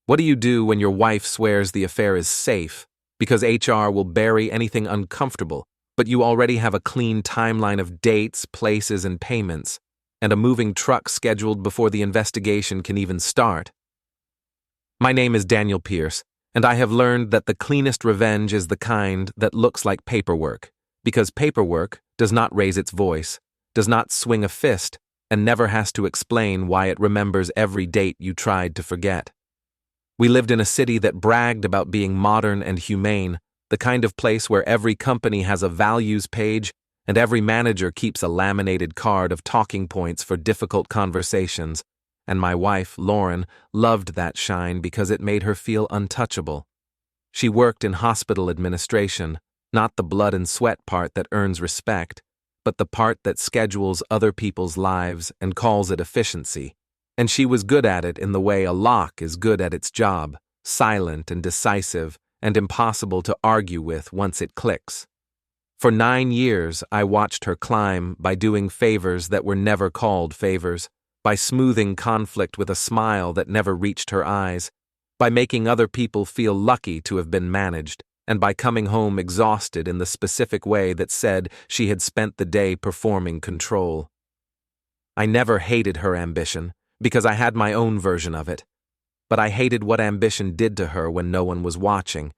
What do you do when your wife swears the affair is safe because HR will bury anything uncomfortable, but you already have a clean timeline of dates, places, and payments, and a moving truck scheduled before the investigation can even start? My name is Daniel Pierce, and I have learned that the cleanest revenge is the kind that looks like paperwork, because paperwork does not raise its voice, does not swing a fist, and never has to explain why it remembers every date you tried to forget. We lived in a city that bragged about being modern and humane, the kind of place where every company has a values page and every manager keeps a laminated card of talking points for difficult conversations, and my wife, Lauren, loved that shine because it made her feel untouchable. She worked in hospital administration, not the blood and sweat part that earns respect, but the part that schedules other people's lives and calls it efficiency. And she was good at it in the way a lock is good at its job, silent and decisive and impossible to argue with once it clicks. For 9 years, I watched her climb by doing favors that were never called favors, by smoothing conflict with a smile that never reached her eyes, by making other people feel lucky to have been managed, and by coming home exhausted in the specific way that said she had spent the day performing control. I never hated her ambition, because I had my own version of it. But I hated what ambition did to her when no one was watching,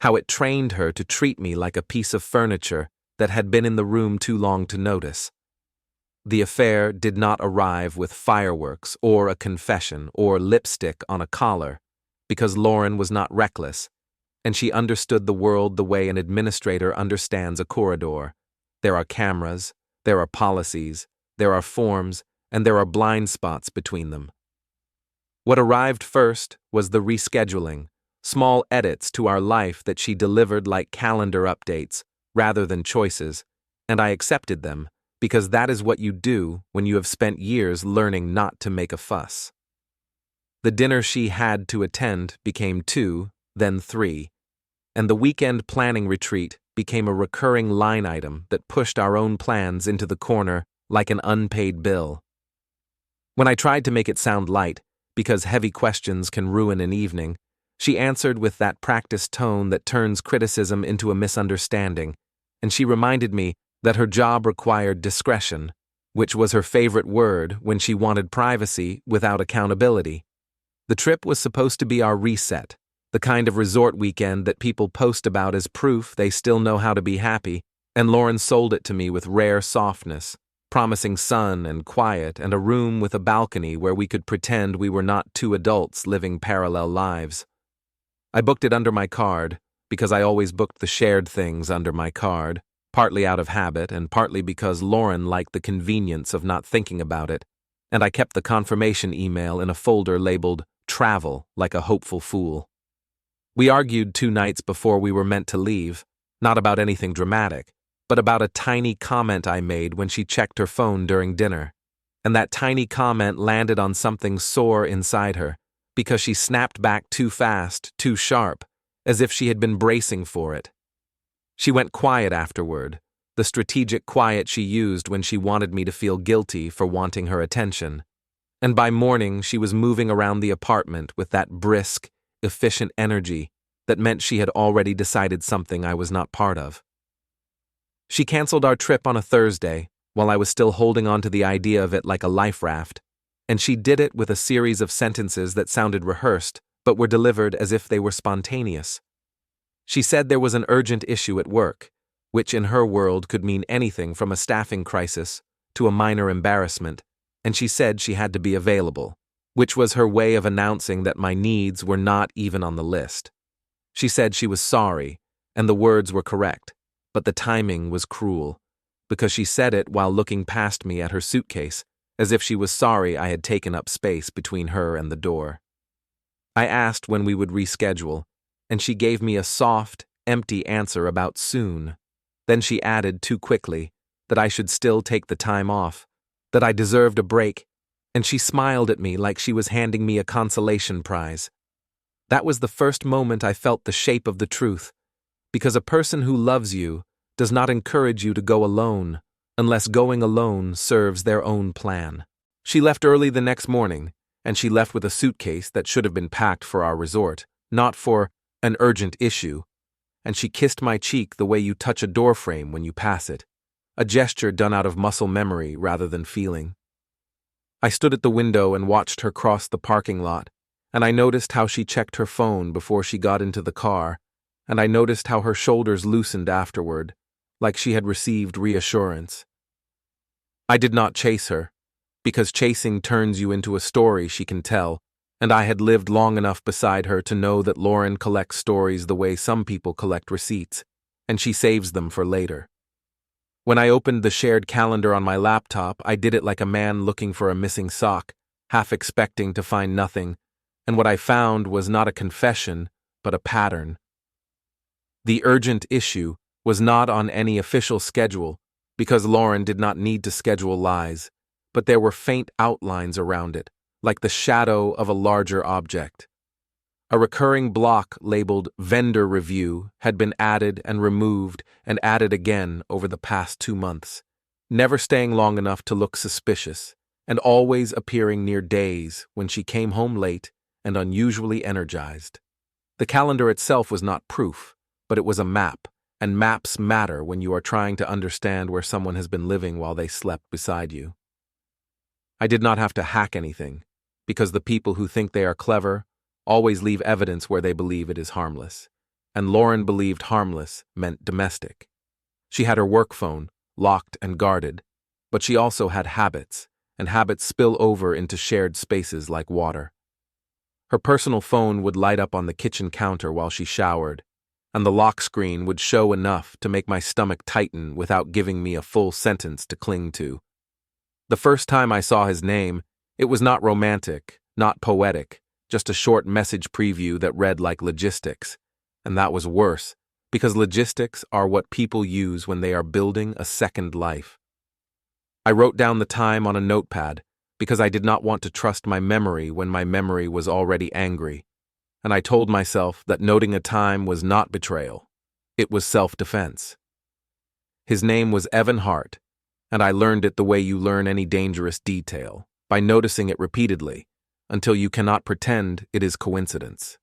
how it trained her to treat me like a piece of furniture that had been in the room too long to notice. The affair did not arrive with fireworks or a confession or lipstick on a collar, because Lauren was not reckless, and she understood the world the way an administrator understands a corridor. There are cameras, there are policies, there are forms, and there are blind spots between them. What arrived first was the rescheduling, small edits to our life that she delivered like calendar updates rather than choices, and I accepted them because that is what you do when you have spent years learning not to make a fuss. The dinner she had to attend became 2, then 3, and the weekend planning retreat became a recurring line item that pushed our own plans into the corner like an unpaid bill. When I tried to make it sound light, because heavy questions can ruin an evening, she answered with that practiced tone that turns criticism into a misunderstanding, and she reminded me that her job required discretion, which was her favorite word when she wanted privacy without accountability. The trip was supposed to be our reset, the kind of resort weekend that people post about as proof they still know how to be happy, and Lauren sold it to me with rare softness, promising sun and quiet and a room with a balcony where we could pretend we were not two adults living parallel lives. I booked it under my card, because I always booked the shared things under my card, partly out of habit and partly because Lauren liked the convenience of not thinking about it, and I kept the confirmation email in a folder labeled Travel like a hopeful fool. We argued 2 nights before we were meant to leave, not about anything dramatic, but about a tiny comment I made when she checked her phone during dinner. And that tiny comment landed on something sore inside her, because she snapped back too fast, too sharp, as if she had been bracing for it. She went quiet afterward, the strategic quiet she used when she wanted me to feel guilty for wanting her attention. And by morning she was moving around the apartment with that brisk, efficient energy that meant she had already decided something I was not part of. She canceled our trip on a Thursday, while I was still holding on to the idea of it like a life raft, and she did it with a series of sentences that sounded rehearsed, but were delivered as if they were spontaneous. She said there was an urgent issue at work, which in her world could mean anything from a staffing crisis to a minor embarrassment, and she said she had to be available, which was her way of announcing that my needs were not even on the list. She said she was sorry, and the words were correct. But the timing was cruel, because she said it while looking past me at her suitcase, as if she was sorry I had taken up space between her and the door. I asked when we would reschedule, and she gave me a soft, empty answer about soon. Then she added too quickly that I should still take the time off, that I deserved a break, and she smiled at me like she was handing me a consolation prize. That was the first moment I felt the shape of the truth, because a person who loves you does not encourage you to go alone, unless going alone serves their own plan. She left early the next morning, and she left with a suitcase that should have been packed for our resort, not for an urgent issue, and she kissed my cheek the way you touch a door frame when you pass it, a gesture done out of muscle memory rather than feeling. I stood at the window and watched her cross the parking lot, and I noticed how she checked her phone before she got into the car, and I noticed how her shoulders loosened afterward, like she had received reassurance. I did not chase her, because chasing turns you into a story she can tell, and I had lived long enough beside her to know that Lauren collects stories the way some people collect receipts, and she saves them for later. When I opened the shared calendar on my laptop, I did it like a man looking for a missing sock, half expecting to find nothing, and what I found was not a confession, but a pattern. The urgent issue was not on any official schedule, because Lauren did not need to schedule lies, but there were faint outlines around it, like the shadow of a larger object. A recurring block labeled vendor review had been added and removed and added again over the past 2 months, never staying long enough to look suspicious, and always appearing near days when she came home late and unusually energized. The calendar itself was not proof, but it was a map, and maps matter when you are trying to understand where someone has been living while they slept beside you. I did not have to hack anything, because the people who think they are clever always leave evidence where they believe it is harmless, and Lauren believed harmless meant domestic. She had her work phone, locked and guarded, but she also had habits, and habits spill over into shared spaces like water. Her personal phone would light up on the kitchen counter while she showered, and the lock screen would show enough to make my stomach tighten without giving me a full sentence to cling to. The first time I saw his name, it was not romantic, not poetic, just a short message preview that read like logistics, and that was worse, because logistics are what people use when they are building a second life. I wrote down the time on a notepad, because I did not want to trust my memory when my memory was already angry, and I told myself that noting a time was not betrayal, it was self-defense. His name was Evan Hart, and I learned it the way you learn any dangerous detail, by noticing it repeatedly, until you cannot pretend it is coincidence.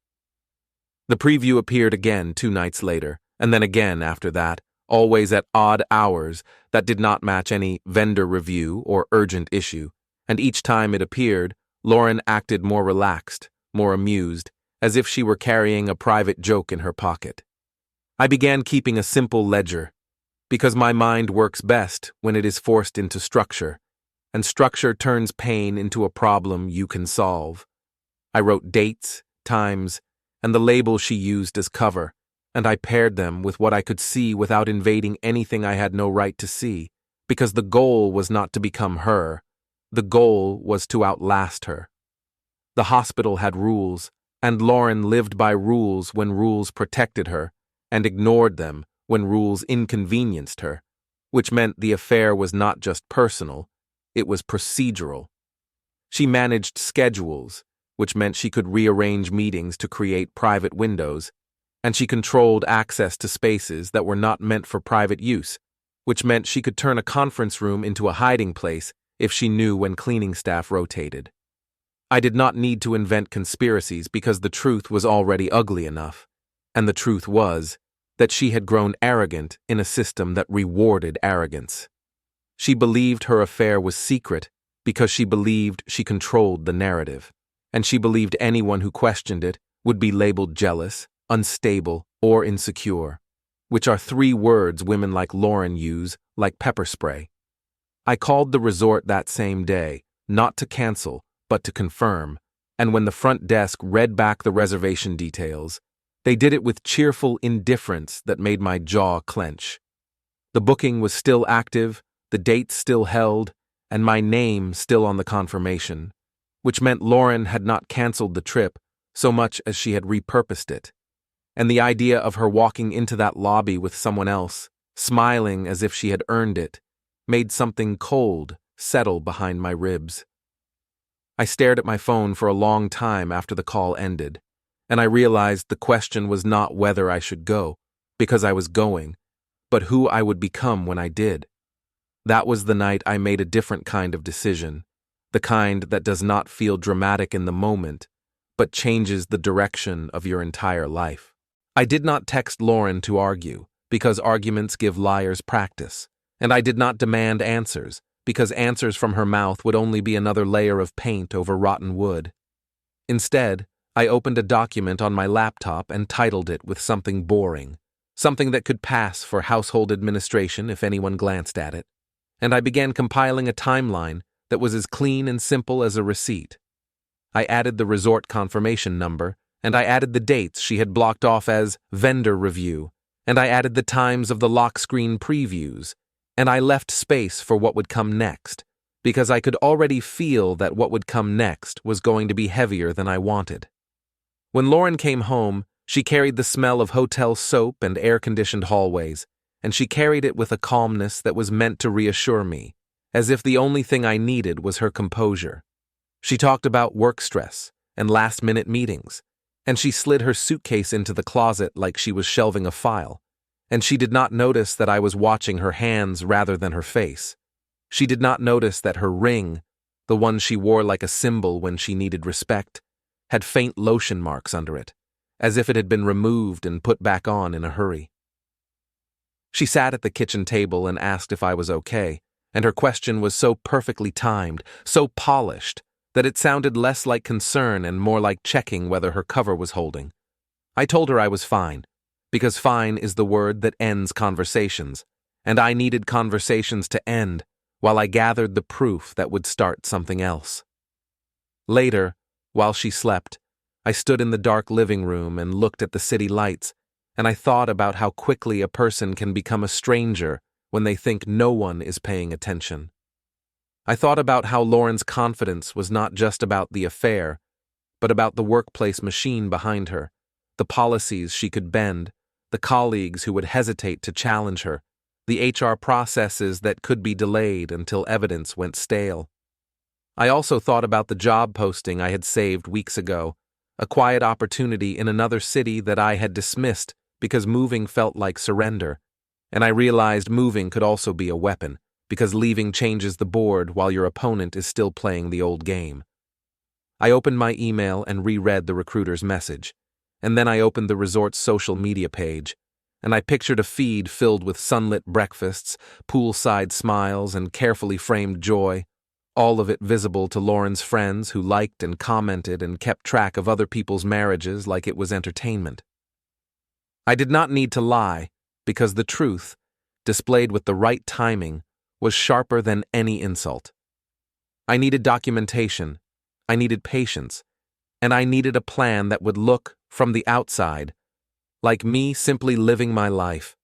The preview appeared again 2 nights later, and then again after that, always at odd hours that did not match any vendor review or urgent issue, and each time it appeared, Lauren acted more relaxed, more amused, as if she were carrying a private joke in her pocket. I began keeping a simple ledger, because my mind works best when it is forced into structure, and structure turns pain into a problem you can solve. I wrote dates, times, and the label she used as cover, and I paired them with what I could see without invading anything I had no right to see, because the goal was not to become her. The goal was to outlast her. The hospital had rules, and Lauren lived by rules when rules protected her, and ignored them when rules inconvenienced her, which meant the affair was not just personal, it was procedural. She managed schedules, which meant she could rearrange meetings to create private windows, and she controlled access to spaces that were not meant for private use, which meant she could turn a conference room into a hiding place if she knew when cleaning staff rotated. I did not need to invent conspiracies because the truth was already ugly enough, and the truth was that she had grown arrogant in a system that rewarded arrogance. She believed her affair was secret because she believed she controlled the narrative, and she believed anyone who questioned it would be labeled jealous, unstable, or insecure, which are 3 words women like Lauren use like pepper spray. I called the resort that same day, not to cancel, but to confirm, and when the front desk read back the reservation details, they did it with cheerful indifference that made my jaw clench. The booking was still active, the dates still held, and my name still on the confirmation, which meant Lauren had not canceled the trip so much as she had repurposed it. And the idea of her walking into that lobby with someone else, smiling as if she had earned it, made something cold settle behind my ribs. I stared at my phone for a long time after the call ended, and I realized the question was not whether I should go, because I was going, but who I would become when I did. That was the night I made a different kind of decision, the kind that does not feel dramatic in the moment, but changes the direction of your entire life. I did not text Lauren to argue, because arguments give liars practice, and I did not demand answers, because answers from her mouth would only be another layer of paint over rotten wood. Instead, I opened a document on my laptop and titled it with something boring, something that could pass for household administration if anyone glanced at it, and I began compiling a timeline that was as clean and simple as a receipt. I added the resort confirmation number, and I added the dates she had blocked off as vendor review, and I added the times of the lock screen previews, and I left space for what would come next, because I could already feel that what would come next was going to be heavier than I wanted. When Lauren came home, she carried the smell of hotel soap and air-conditioned hallways, and she carried it with a calmness that was meant to reassure me, as if the only thing I needed was her composure. She talked about work stress and last-minute meetings, and she slid her suitcase into the closet like she was shelving a file, and she did not notice that I was watching her hands rather than her face. She did not notice that her ring, the one she wore like a symbol when she needed respect, had faint lotion marks under it, as if it had been removed and put back on in a hurry. She sat at the kitchen table and asked if I was okay, and her question was so perfectly timed, so polished, that it sounded less like concern and more like checking whether her cover was holding. I told her I was fine, because fine is the word that ends conversations, and I needed conversations to end while I gathered the proof that would start something else. Later, while she slept, I stood in the dark living room and looked at the city lights, and I thought about how quickly a person can become a stranger when they think no one is paying attention. I thought about how Lauren's confidence was not just about the affair, but about the workplace machine behind her, the policies she could bend, the colleagues who would hesitate to challenge her, the HR processes that could be delayed until evidence went stale. I also thought about the job posting I had saved weeks ago, a quiet opportunity in another city that I had dismissed because moving felt like surrender, and I realized moving could also be a weapon, because leaving changes the board while your opponent is still playing the old game. I opened my email and reread the recruiter's message, and then I opened the resort's social media page, and I pictured a feed filled with sunlit breakfasts, poolside smiles, and carefully framed joy, all of it visible to Lauren's friends who liked and commented and kept track of other people's marriages like it was entertainment. I did not need to lie, because the truth, displayed with the right timing, was sharper than any insult. I needed documentation, I needed patience, and I needed a plan that would look, from the outside, like me simply living my life.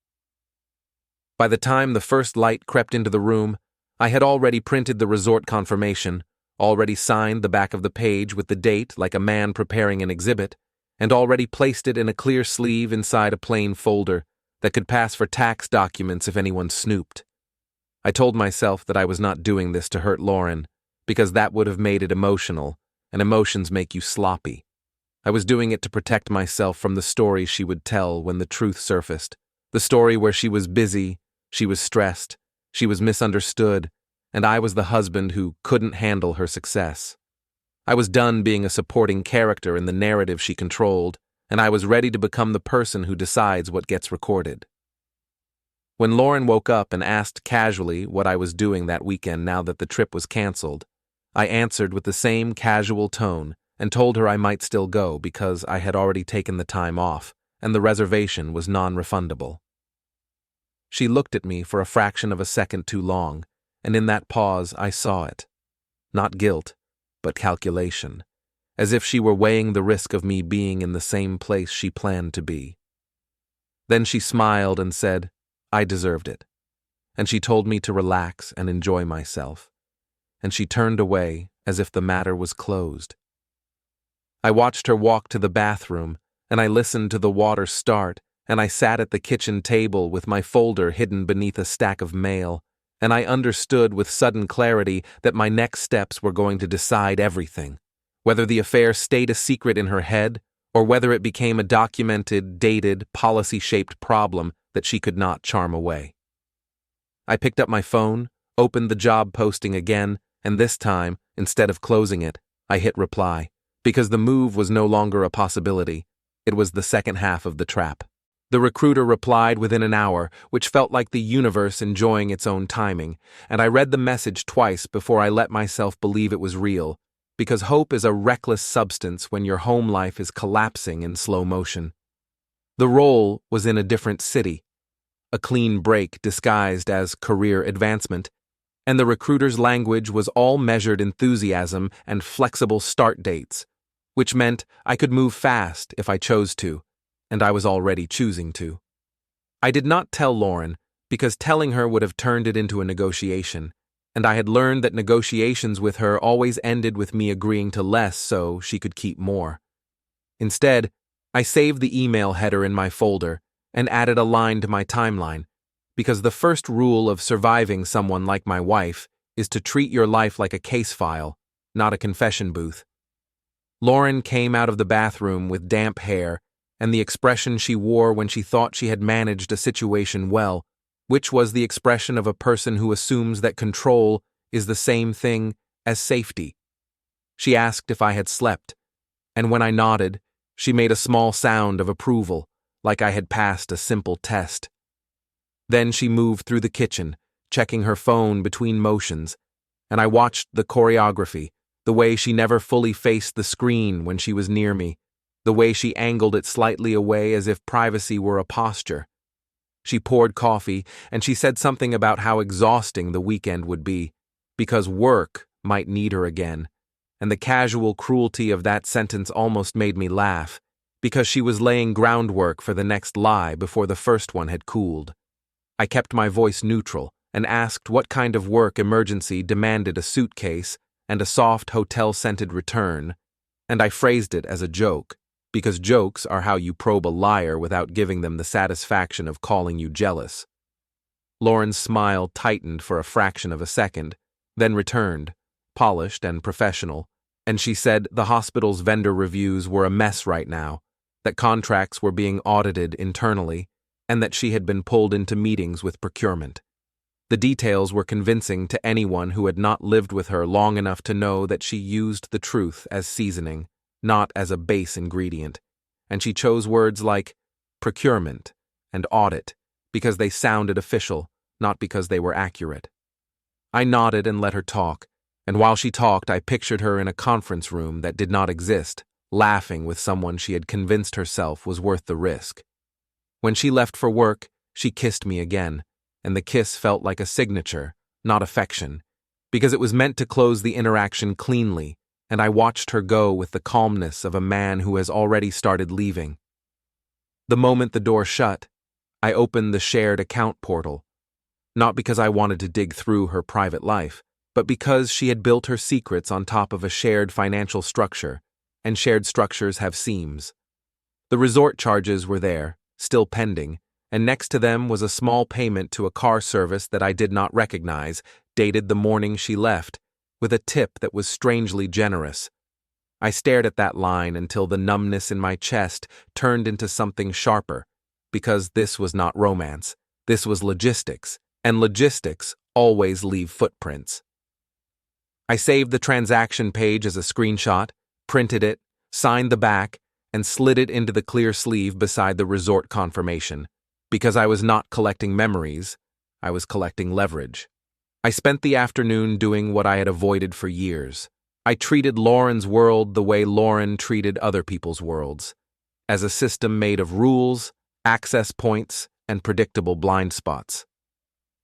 By the time the first light crept into the room, I had already printed the resort confirmation, already signed the back of the page with the date like a man preparing an exhibit, and already placed it in a clear sleeve inside a plain folder that could pass for tax documents if anyone snooped. I told myself that I was not doing this to hurt Lauren, because that would have made it emotional, and emotions make you sloppy. I was doing it to protect myself from the story she would tell when the truth surfaced, the story where she was busy, she was stressed, she was misunderstood, and I was the husband who couldn't handle her success. I was done being a supporting character in the narrative she controlled, and I was ready to become the person who decides what gets recorded. When Lauren woke up and asked casually what I was doing that weekend now that the trip was canceled, I answered with the same casual tone and told her I might still go because I had already taken the time off, and the reservation was non-refundable. She looked at me for a fraction of a second too long, and in that pause I saw it. Not guilt, but calculation, as if she were weighing the risk of me being in the same place she planned to be. Then she smiled and said, I deserved it, and she told me to relax and enjoy myself, and she turned away as if the matter was closed. I watched her walk to the bathroom, and I listened to the water start, and I sat at the kitchen table with my folder hidden beneath a stack of mail, and I understood with sudden clarity that my next steps were going to decide everything, whether the affair stayed a secret in her head, or whether it became a documented, dated, policy-shaped problem that she could not charm away. I picked up my phone, opened the job posting again, and this time, instead of closing it, I hit reply, because the move was no longer a possibility. It was the second half of the trap. The recruiter replied within an hour, which felt like the universe enjoying its own timing, and I read the message twice before I let myself believe it was real, because hope is a reckless substance when your home life is collapsing in slow motion. The role was in a different city, a clean break disguised as career advancement, and the recruiter's language was all measured enthusiasm and flexible start dates, which meant I could move fast if I chose to, and I was already choosing to. I did not tell Lauren, because telling her would have turned it into a negotiation, and I had learned that negotiations with her always ended with me agreeing to less so she could keep more. Instead, I saved the email header in my folder and added a line to my timeline, because the first rule of surviving someone like my wife is to treat your life like a case file, not a confession booth. Lauren came out of the bathroom with damp hair and the expression she wore when she thought she had managed a situation well, which was the expression of a person who assumes that control is the same thing as safety. She asked if I had slept, and when I nodded, she made a small sound of approval, like I had passed a simple test. Then she moved through the kitchen, checking her phone between motions, and I watched the choreography, the way she never fully faced the screen when she was near me, the way she angled it slightly away as if privacy were a posture. She poured coffee, and she said something about how exhausting the weekend would be, because work might need her again, and the casual cruelty of that sentence almost made me laugh, because she was laying groundwork for the next lie before the first one had cooled. I kept my voice neutral and asked what kind of work emergency demanded a suitcase and a soft hotel-scented return, and I phrased it as a joke, because jokes are how you probe a liar without giving them the satisfaction of calling you jealous. Lauren's smile tightened for a fraction of a second, then returned, polished and professional, and she said the hospital's vendor reviews were a mess right now, that contracts were being audited internally, and that she had been pulled into meetings with procurement. The details were convincing to anyone who had not lived with her long enough to know that she used the truth as seasoning, not as a base ingredient, and she chose words like procurement and audit because they sounded official, not because they were accurate. I nodded and let her talk, and while she talked I pictured her in a conference room that did not exist, laughing with someone she had convinced herself was worth the risk. When she left for work, she kissed me again, and the kiss felt like a signature, not affection, because it was meant to close the interaction cleanly, and I watched her go with the calmness of a man who has already started leaving. The moment the door shut, I opened the shared account portal, not because I wanted to dig through her private life, but because she had built her secrets on top of a shared financial structure, and shared structures have seams. The resort charges were there, still pending, and next to them was a small payment to a car service that I did not recognize, dated the morning she left, with a tip that was strangely generous. I stared at that line until the numbness in my chest turned into something sharper, because this was not romance, this was logistics, and logistics always leave footprints. I saved the transaction page as a screenshot, printed it, signed the back, and slid it into the clear sleeve beside the resort confirmation, because I was not collecting memories, I was collecting leverage. I spent the afternoon doing what I had avoided for years. I treated Lauren's world the way Lauren treated other people's worlds, as a system made of rules, access points, and predictable blind spots.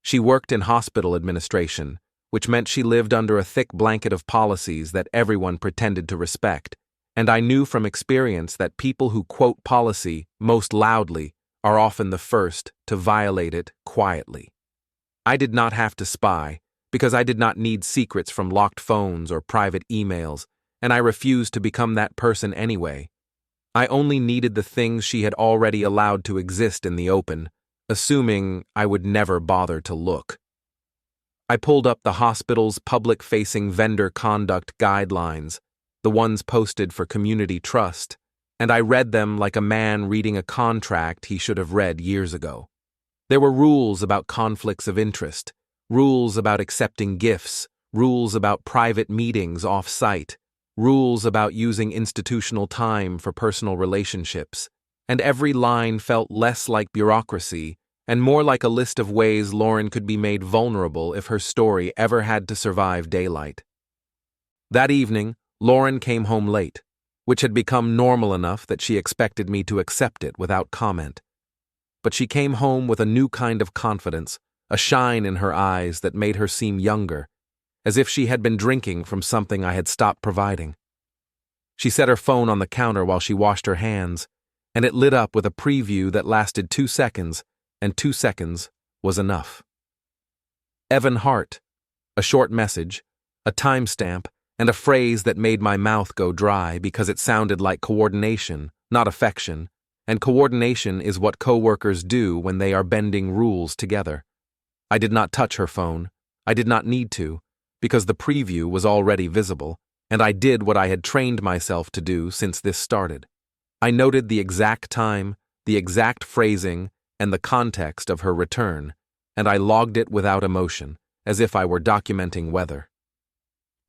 She worked in hospital administration, which meant she lived under a thick blanket of policies that everyone pretended to respect, and I knew from experience that people who quote policy most loudly are often the first to violate it quietly. I did not have to spy, because I did not need secrets from locked phones or private emails, and I refused to become that person anyway. I only needed the things she had already allowed to exist in the open, assuming I would never bother to look. I pulled up the hospital's public-facing vendor conduct guidelines, the ones posted for community trust, and I read them like a man reading a contract he should have read years ago. There were rules about conflicts of interest, rules about accepting gifts, rules about private meetings off-site, rules about using institutional time for personal relationships, and every line felt less like bureaucracy and more like a list of ways Lauren could be made vulnerable if her story ever had to survive daylight. That evening, Lauren came home late, which had become normal enough that she expected me to accept it without comment. But she came home with a new kind of confidence, a shine in her eyes that made her seem younger, as if she had been drinking from something I had stopped providing. She set her phone on the counter while she washed her hands, and it lit up with a preview that lasted 2 seconds, and 2 seconds was enough. Evan Hart, a short message, a timestamp, and a phrase that made my mouth go dry because it sounded like coordination, not affection, and coordination is what coworkers do when they are bending rules together. I did not touch her phone. I did not need to, because the preview was already visible, and I did what I had trained myself to do since this started. I noted the exact time, the exact phrasing, and the context of her return, and I logged it without emotion, as if I were documenting weather.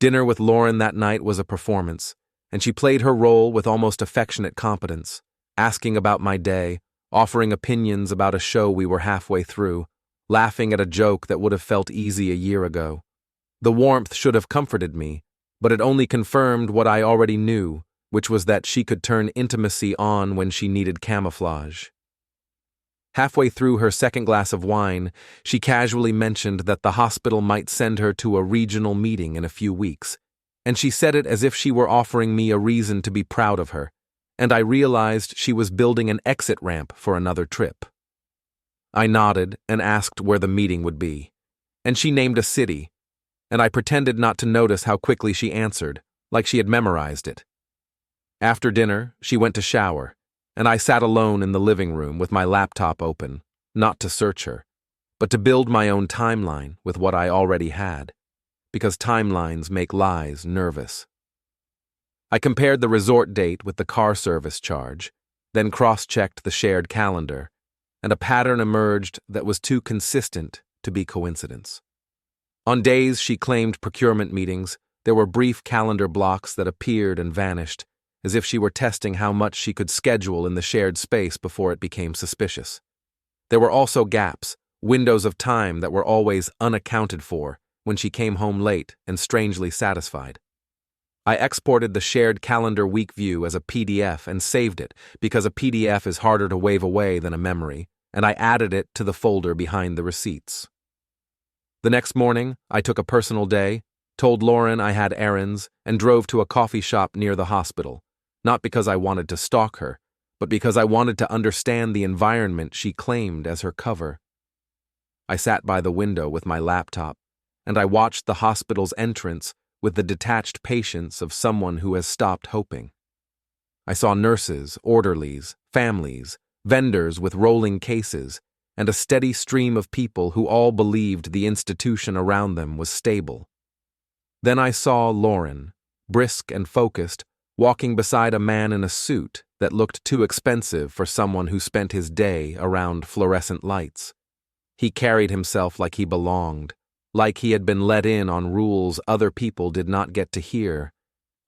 Dinner with Lauren that night was a performance, and she played her role with almost affectionate competence, asking about my day, offering opinions about a show we were halfway through, laughing at a joke that would have felt easy a year ago. The warmth should have comforted me, but it only confirmed what I already knew, which was that she could turn intimacy on when she needed camouflage. Halfway through her second glass of wine, she casually mentioned that the hospital might send her to a regional meeting in a few weeks, and she said it as if she were offering me a reason to be proud of her, and I realized she was building an exit ramp for another trip. I nodded and asked where the meeting would be, and she named a city, and I pretended not to notice how quickly she answered, like she had memorized it. After dinner, she went to shower, and I sat alone in the living room with my laptop open, not to search her, but to build my own timeline with what I already had, because timelines make lies nervous. I compared the resort date with the car service charge, then cross-checked the shared calendar, and a pattern emerged that was too consistent to be coincidence. On days she claimed procurement meetings, there were brief calendar blocks that appeared and vanished, as if she were testing how much she could schedule in the shared space before it became suspicious. There were also gaps, windows of time that were always unaccounted for when she came home late and strangely satisfied. I exported the shared calendar week view as a PDF and saved it because a PDF is harder to wave away than a memory, and I added it to the folder behind the receipts. The next morning, I took a personal day, told Lauren I had errands, and drove to a coffee shop near the hospital, not because I wanted to stalk her, but because I wanted to understand the environment she claimed as her cover. I sat by the window with my laptop, and I watched the hospital's entrance with the detached patience of someone who has stopped hoping. I saw nurses, orderlies, families, vendors with rolling cases, and a steady stream of people who all believed the institution around them was stable. Then I saw Lauren, brisk and focused, walking beside a man in a suit that looked too expensive for someone who spent his day around fluorescent lights. He carried himself like he belonged, like he had been let in on rules other people did not get to hear,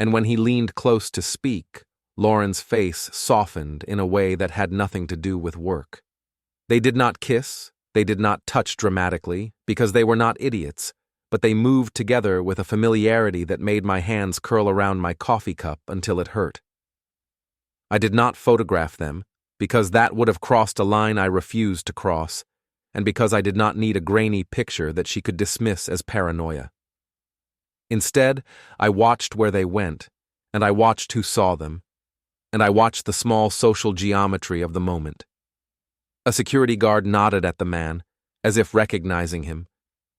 and when he leaned close to speak, Lauren's face softened in a way that had nothing to do with work. They did not kiss, they did not touch dramatically, because they were not idiots, but they moved together with a familiarity that made my hands curl around my coffee cup until it hurt. I did not photograph them, because that would have crossed a line I refused to cross, and because I did not need a grainy picture that she could dismiss as paranoia. Instead, I watched where they went, and I watched who saw them, and I watched the small social geometry of the moment. A security guard nodded at the man, as if recognizing him,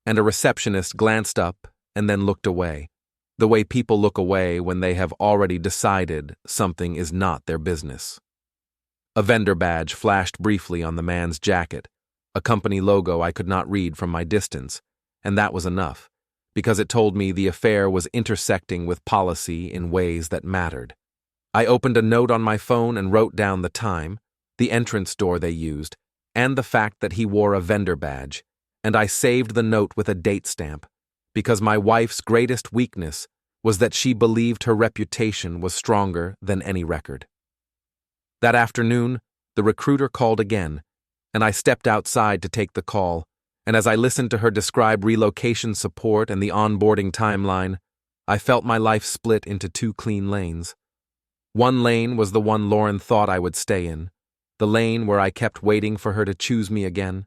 and a receptionist glanced up and then looked away, the way people look away when they have already decided something is not their business. A vendor badge flashed briefly on the man's jacket, a company logo I could not read from my distance, and that was enough, because it told me the affair was intersecting with policy in ways that mattered. I opened a note on my phone and wrote down the time, the entrance door they used, and the fact that he wore a vendor badge, and I saved the note with a date stamp, because my wife's greatest weakness was that she believed her reputation was stronger than any record. That afternoon, the recruiter called again, and I stepped outside to take the call, and as I listened to her describe relocation support and the onboarding timeline, I felt my life split into two clean lanes. One lane was the one Lauren thought I would stay in, the lane where I kept waiting for her to choose me again,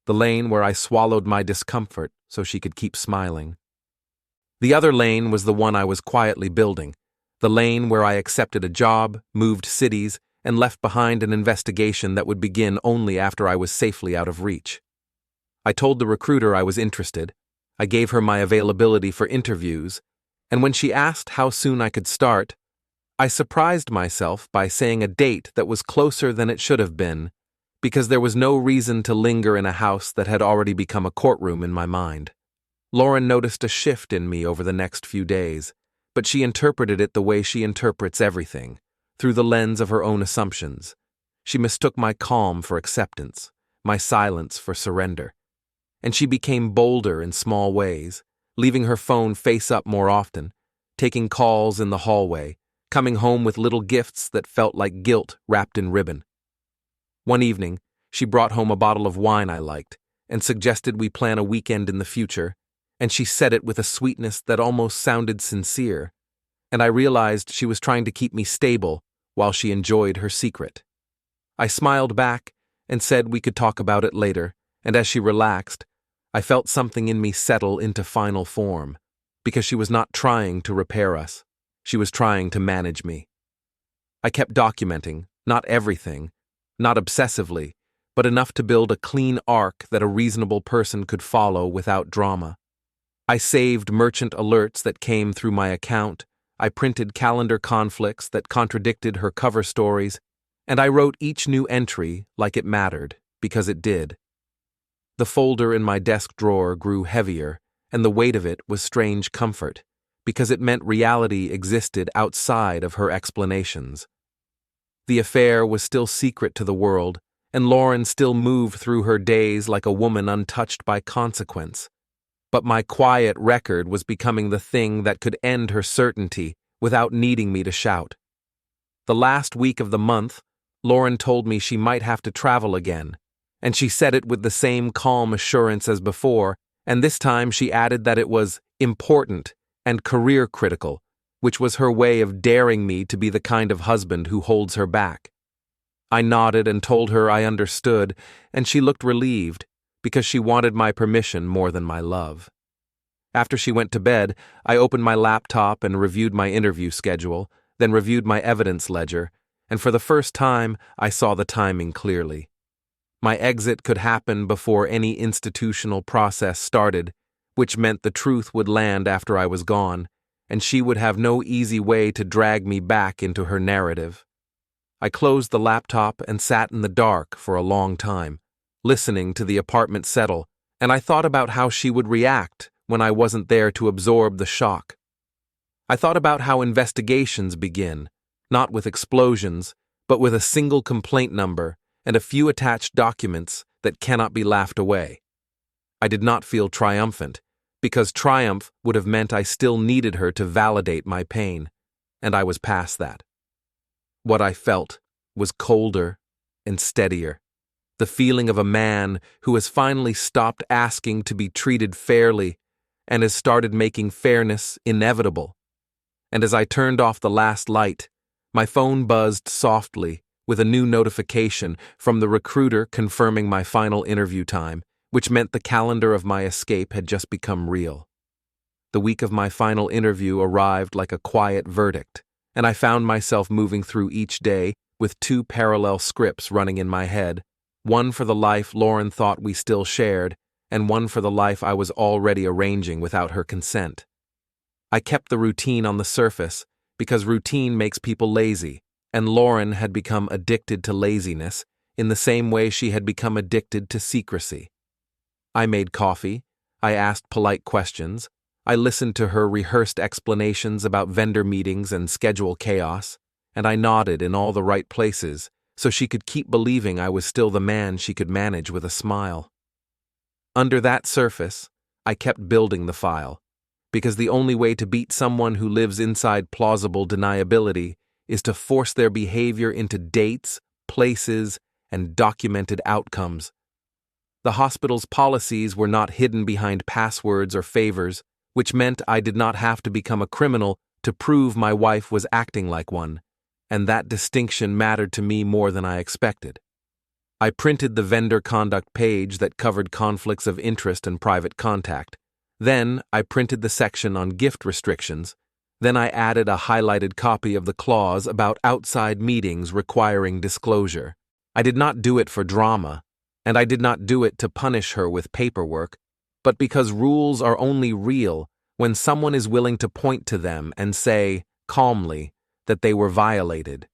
the lane where I swallowed my discomfort so she could keep smiling. The other lane was the one I was quietly building, the lane where I accepted a job, moved cities, and left behind an investigation that would begin only after I was safely out of reach. I told the recruiter I was interested, I gave her my availability for interviews, and when she asked how soon I could start, I surprised myself by saying a date that was closer than it should have been, because there was no reason to linger in a house that had already become a courtroom in my mind. Lauren noticed a shift in me over the next few days, but she interpreted it the way she interprets everything, through the lens of her own assumptions. She mistook my calm for acceptance, my silence for surrender. And she became bolder in small ways, leaving her phone face up more often, taking calls in the hallway, coming home with little gifts that felt like guilt wrapped in ribbon. One evening, she brought home a bottle of wine I liked and suggested we plan a weekend in the future, and she said it with a sweetness that almost sounded sincere, and I realized she was trying to keep me stable while she enjoyed her secret. I smiled back and said we could talk about it later, and as she relaxed, I felt something in me settle into final form, because she was not trying to repair us. She was trying to manage me. I kept documenting, not everything, not obsessively, but enough to build a clean arc that a reasonable person could follow without drama. I saved merchant alerts that came through my account, I printed calendar conflicts that contradicted her cover stories, and I wrote each new entry like it mattered, because it did. The folder in my desk drawer grew heavier, and the weight of it was strange comfort, because it meant reality existed outside of her explanations. The affair was still secret to the world, and Lauren still moved through her days like a woman untouched by consequence. But my quiet record was becoming the thing that could end her certainty without needing me to shout. The last week of the month, Lauren told me she might have to travel again, and she said it with the same calm assurance as before, and this time she added that it was important and career critical, which was her way of daring me to be the kind of husband who holds her back. I nodded and told her I understood, and she looked relieved, because she wanted my permission more than my love. After she went to bed, I opened my laptop and reviewed my interview schedule, then reviewed my evidence ledger, and for the first time, I saw the timing clearly. My exit could happen before any institutional process started, which meant the truth would land after I was gone, and she would have no easy way to drag me back into her narrative. I closed the laptop and sat in the dark for a long time, listening to the apartment settle, and I thought about how she would react when I wasn't there to absorb the shock. I thought about how investigations begin, not with explosions, but with a single complaint number and a few attached documents that cannot be laughed away. I did not feel triumphant, because triumph would have meant I still needed her to validate my pain, and I was past that. What I felt was colder and steadier, the feeling of a man who has finally stopped asking to be treated fairly and has started making fairness inevitable. And as I turned off the last light, my phone buzzed softly with a new notification from the recruiter confirming my final interview time, which meant the calendar of my escape had just become real. The week of my final interview arrived like a quiet verdict, and I found myself moving through each day with two parallel scripts running in my head, one for the life Lauren thought we still shared, and one for the life I was already arranging without her consent. I kept the routine on the surface, because routine makes people lazy, and Lauren had become addicted to laziness in the same way she had become addicted to secrecy. I made coffee, I asked polite questions, I listened to her rehearsed explanations about vendor meetings and schedule chaos, and I nodded in all the right places so she could keep believing I was still the man she could manage with a smile. Under that surface, I kept building the file, because the only way to beat someone who lives inside plausible deniability is to force their behavior into dates, places, and documented outcomes. The hospital's policies were not hidden behind passwords or favors, which meant I did not have to become a criminal to prove my wife was acting like one, and that distinction mattered to me more than I expected. I printed the vendor conduct page that covered conflicts of interest and private contact. Then I printed the section on gift restrictions. Then I added a highlighted copy of the clause about outside meetings requiring disclosure. I did not do it for drama, and I did not do it to punish her with paperwork, but because rules are only real when someone is willing to point to them and say, calmly, that they were violated.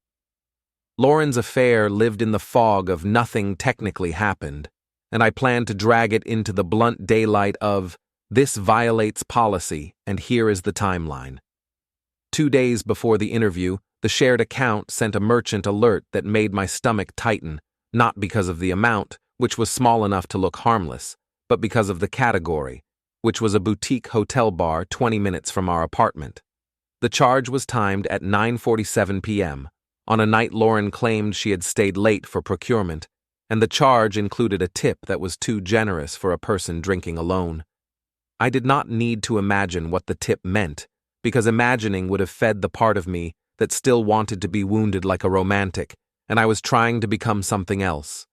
Lauren's affair lived in the fog of nothing technically happened, and I planned to drag it into the blunt daylight of, this violates policy, and here is the timeline. 2 days before the interview, the shared account sent a merchant alert that made my stomach tighten, not because of the amount, which was small enough to look harmless, but because of the category, which was a boutique hotel bar 20 minutes from our apartment. The charge was timed at 9:47 p.m., on a night Lauren claimed she had stayed late for procurement, and the charge included a tip that was too generous for a person drinking alone. I did not need to imagine what the tip meant, because imagining would have fed the part of me that still wanted to be wounded like a romantic, and I was trying to become something else.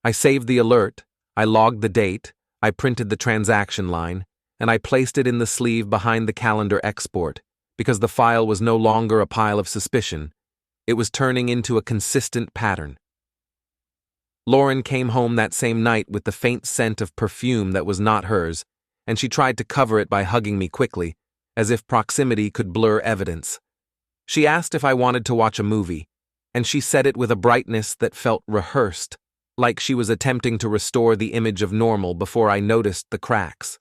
I saved the alert, I logged the date, I printed the transaction line, and I placed it in the sleeve behind the calendar export, because the file was no longer a pile of suspicion. It was turning into a consistent pattern. Lauren came home that same night with the faint scent of perfume that was not hers, and she tried to cover it by hugging me quickly, as if proximity could blur evidence. She asked if I wanted to watch a movie, and she said it with a brightness that felt rehearsed, like she was attempting to restore the image of normal before I noticed the cracks.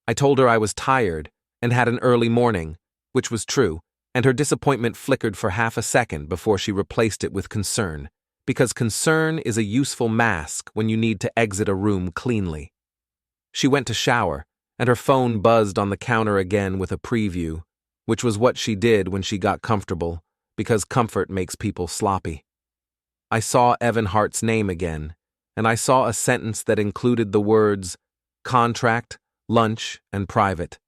I told her I was tired and had an early morning, which was true, and her disappointment flickered for half a second before she replaced it with concern, because concern is a useful mask when you need to exit a room cleanly. She went to shower, and her phone buzzed on the counter again with a preview, which was what she did when she got comfortable, because comfort makes people sloppy. I saw Evan Hart's name again, and I saw a sentence that included the words contract, lunch, and private,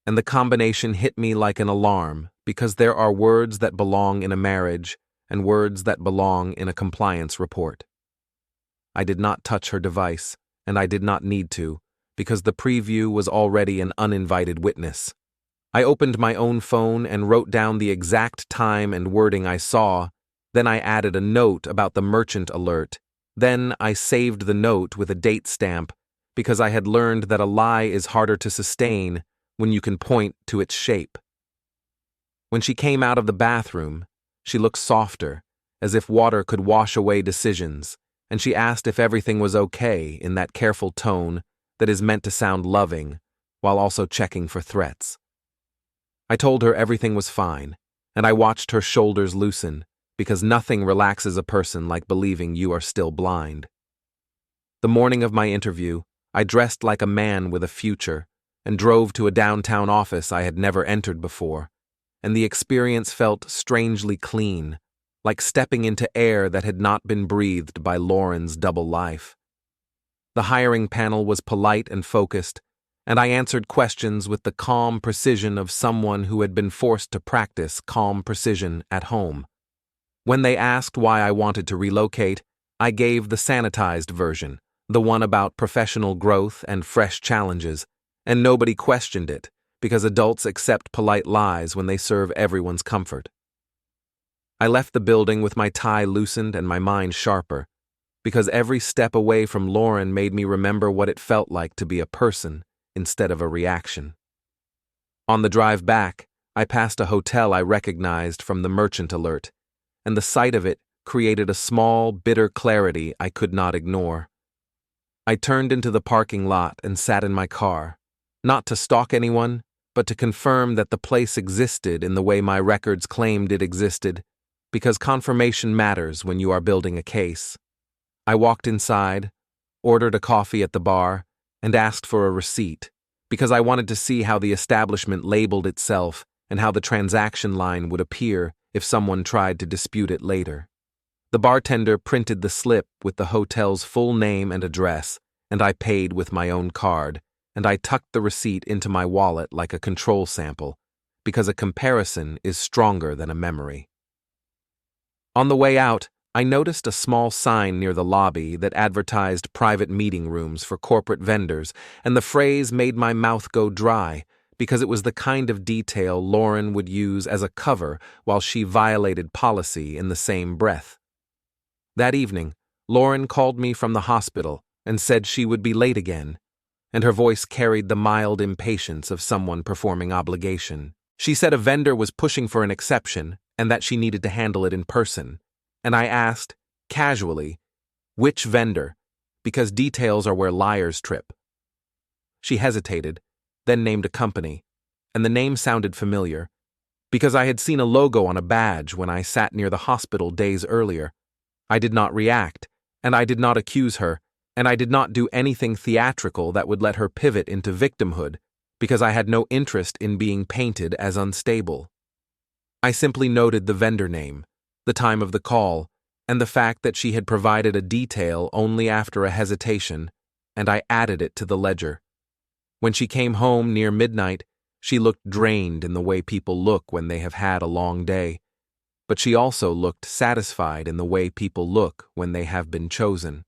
and the combination hit me like an alarm, because there are words that belong in a marriage and words that belong in a compliance report. I did not touch her device, and I did not need to, because the preview was already an uninvited witness. I opened my own phone and wrote down the exact time and wording I saw. Then I added a note about the merchant alert. Then I saved the note with a date stamp, because I had learned that a lie is harder to sustain when you can point to its shape. When she came out of the bathroom, she looked softer, as if water could wash away decisions, and she asked if everything was okay in that careful tone that is meant to sound loving, while also checking for threats. I told her everything was fine, and I watched her shoulders loosen, because nothing relaxes a person like believing you are still blind. The morning of my interview, I dressed like a man with a future, and drove to a downtown office I had never entered before, and the experience felt strangely clean, like stepping into air that had not been breathed by Lauren's double life. The hiring panel was polite and focused, and I answered questions with the calm precision of someone who had been forced to practice calm precision at home. When they asked why I wanted to relocate, I gave the sanitized version, the one about professional growth and fresh challenges, and nobody questioned it, because adults accept polite lies when they serve everyone's comfort. I left the building with my tie loosened and my mind sharper, because every step away from Lauren made me remember what it felt like to be a person instead of a reaction. On the drive back, I passed a hotel I recognized from the merchant alert, and the sight of it created a small, bitter clarity I could not ignore. I turned into the parking lot and sat in my car, not to stalk anyone, but to confirm that the place existed in the way my records claimed it existed, because confirmation matters when you are building a case. I walked inside, ordered a coffee at the bar, and asked for a receipt, because I wanted to see how the establishment labeled itself and how the transaction line would appear if someone tried to dispute it later. The bartender printed the slip with the hotel's full name and address, and I paid with my own card, and I tucked the receipt into my wallet like a control sample, because a comparison is stronger than a memory. On the way out, I noticed a small sign near the lobby that advertised private meeting rooms for corporate vendors, and the phrase made my mouth go dry because it was the kind of detail Lauren would use as a cover while she violated policy in the same breath. That evening, Lauren called me from the hospital and said she would be late again, and her voice carried the mild impatience of someone performing obligation. She said a vendor was pushing for an exception and that she needed to handle it in person, and I asked, casually, which vendor, because details are where liars trip. She hesitated, then named a company, and the name sounded familiar, because I had seen a logo on a badge when I sat near the hospital days earlier. I did not react, and I did not accuse her, and I did not do anything theatrical that would let her pivot into victimhood, because I had no interest in being painted as unstable. I simply noted the vendor name, the time of the call, and the fact that she had provided a detail only after a hesitation, and I added it to the ledger. When she came home near midnight, she looked drained in the way people look when they have had a long day, but she also looked satisfied in the way people look when they have been chosen.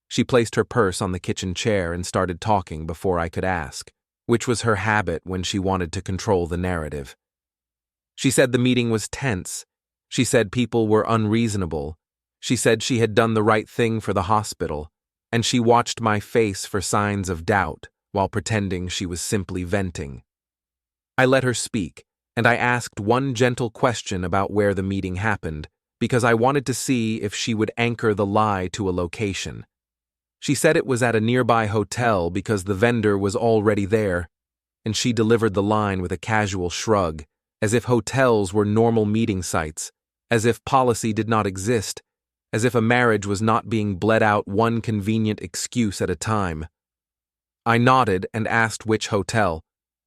She placed her purse on the kitchen chair and started talking before I could ask, which was her habit when she wanted to control the narrative. She said the meeting was tense. She said people were unreasonable. She said she had done the right thing for the hospital, and she watched my face for signs of doubt while pretending she was simply venting. I let her speak, and I asked one gentle question about where the meeting happened, because I wanted to see if she would anchor the lie to a location. She said it was at a nearby hotel because the vendor was already there, and she delivered the line with a casual shrug, as if hotels were normal meeting sites, as if policy did not exist, as if a marriage was not being bled out one convenient excuse at a time. I nodded and asked which hotel,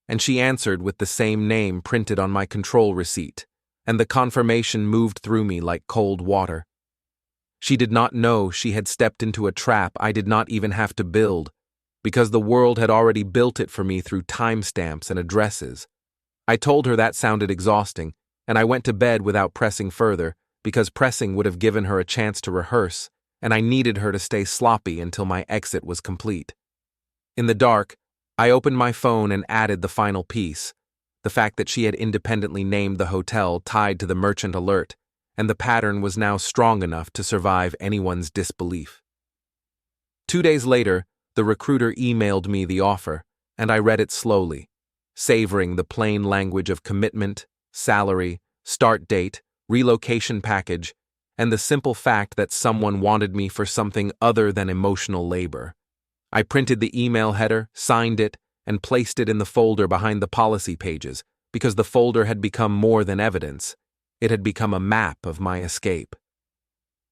and she answered with the same name printed on my control receipt, and the confirmation moved through me like cold water. She did not know she had stepped into a trap I did not even have to build, because the world had already built it for me through timestamps and addresses. I told her that sounded exhausting, and I went to bed without pressing further, because pressing would have given her a chance to rehearse, and I needed her to stay sloppy until my exit was complete. In the dark, I opened my phone and added the final piece, the fact that she had independently named the hotel tied to the merchant alert, and the pattern was now strong enough to survive anyone's disbelief. 2 days later, the recruiter emailed me the offer, and I read it slowly, savoring the plain language of commitment, salary, start date, relocation package, and the simple fact that someone wanted me for something other than emotional labor. I printed the email header, signed it, and placed it in the folder behind the policy pages, because the folder had become more than evidence. It had become a map of my escape.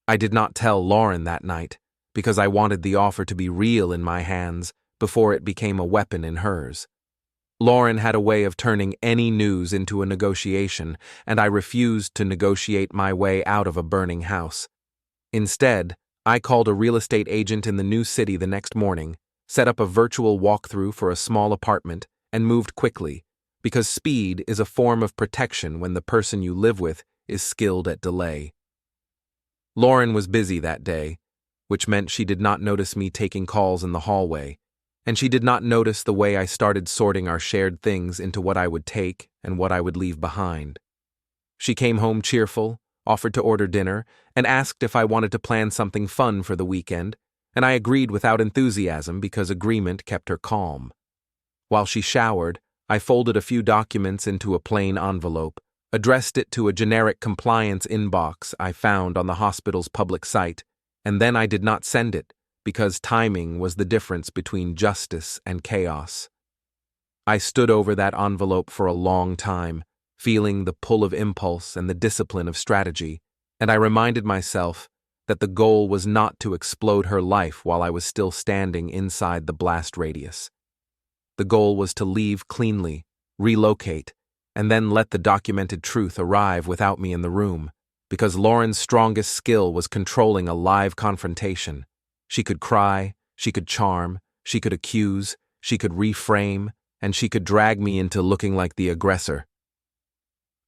I did not tell Lauren that night, because I wanted the offer to be real in my hands before it became a weapon in hers. Lauren had a way of turning any news into a negotiation, and I refused to negotiate my way out of a burning house. Instead, I called a real estate agent in the new city the next morning, set up a virtual walkthrough for a small apartment, and moved quickly, because speed is a form of protection when the person you live with is skilled at delay. Lauren was busy that day, which meant she did not notice me taking calls in the hallway, and she did not notice the way I started sorting our shared things into what I would take and what I would leave behind. She came home cheerful, offered to order dinner, and asked if I wanted to plan something fun for the weekend, and I agreed without enthusiasm because agreement kept her calm. While she showered, I folded a few documents into a plain envelope, addressed it to a generic compliance inbox I found on the hospital's public site, and then I did not send it, because timing was the difference between justice and chaos. I stood over that envelope for a long time, feeling the pull of impulse and the discipline of strategy, and I reminded myself that the goal was not to explode her life while I was still standing inside the blast radius. the goal was to leave cleanly, relocate, and then let the documented truth arrive without me in the room, because Lauren's strongest skill was controlling a live confrontation. She could cry, she could charm, she could accuse, she could reframe, and she could drag me into looking like the aggressor.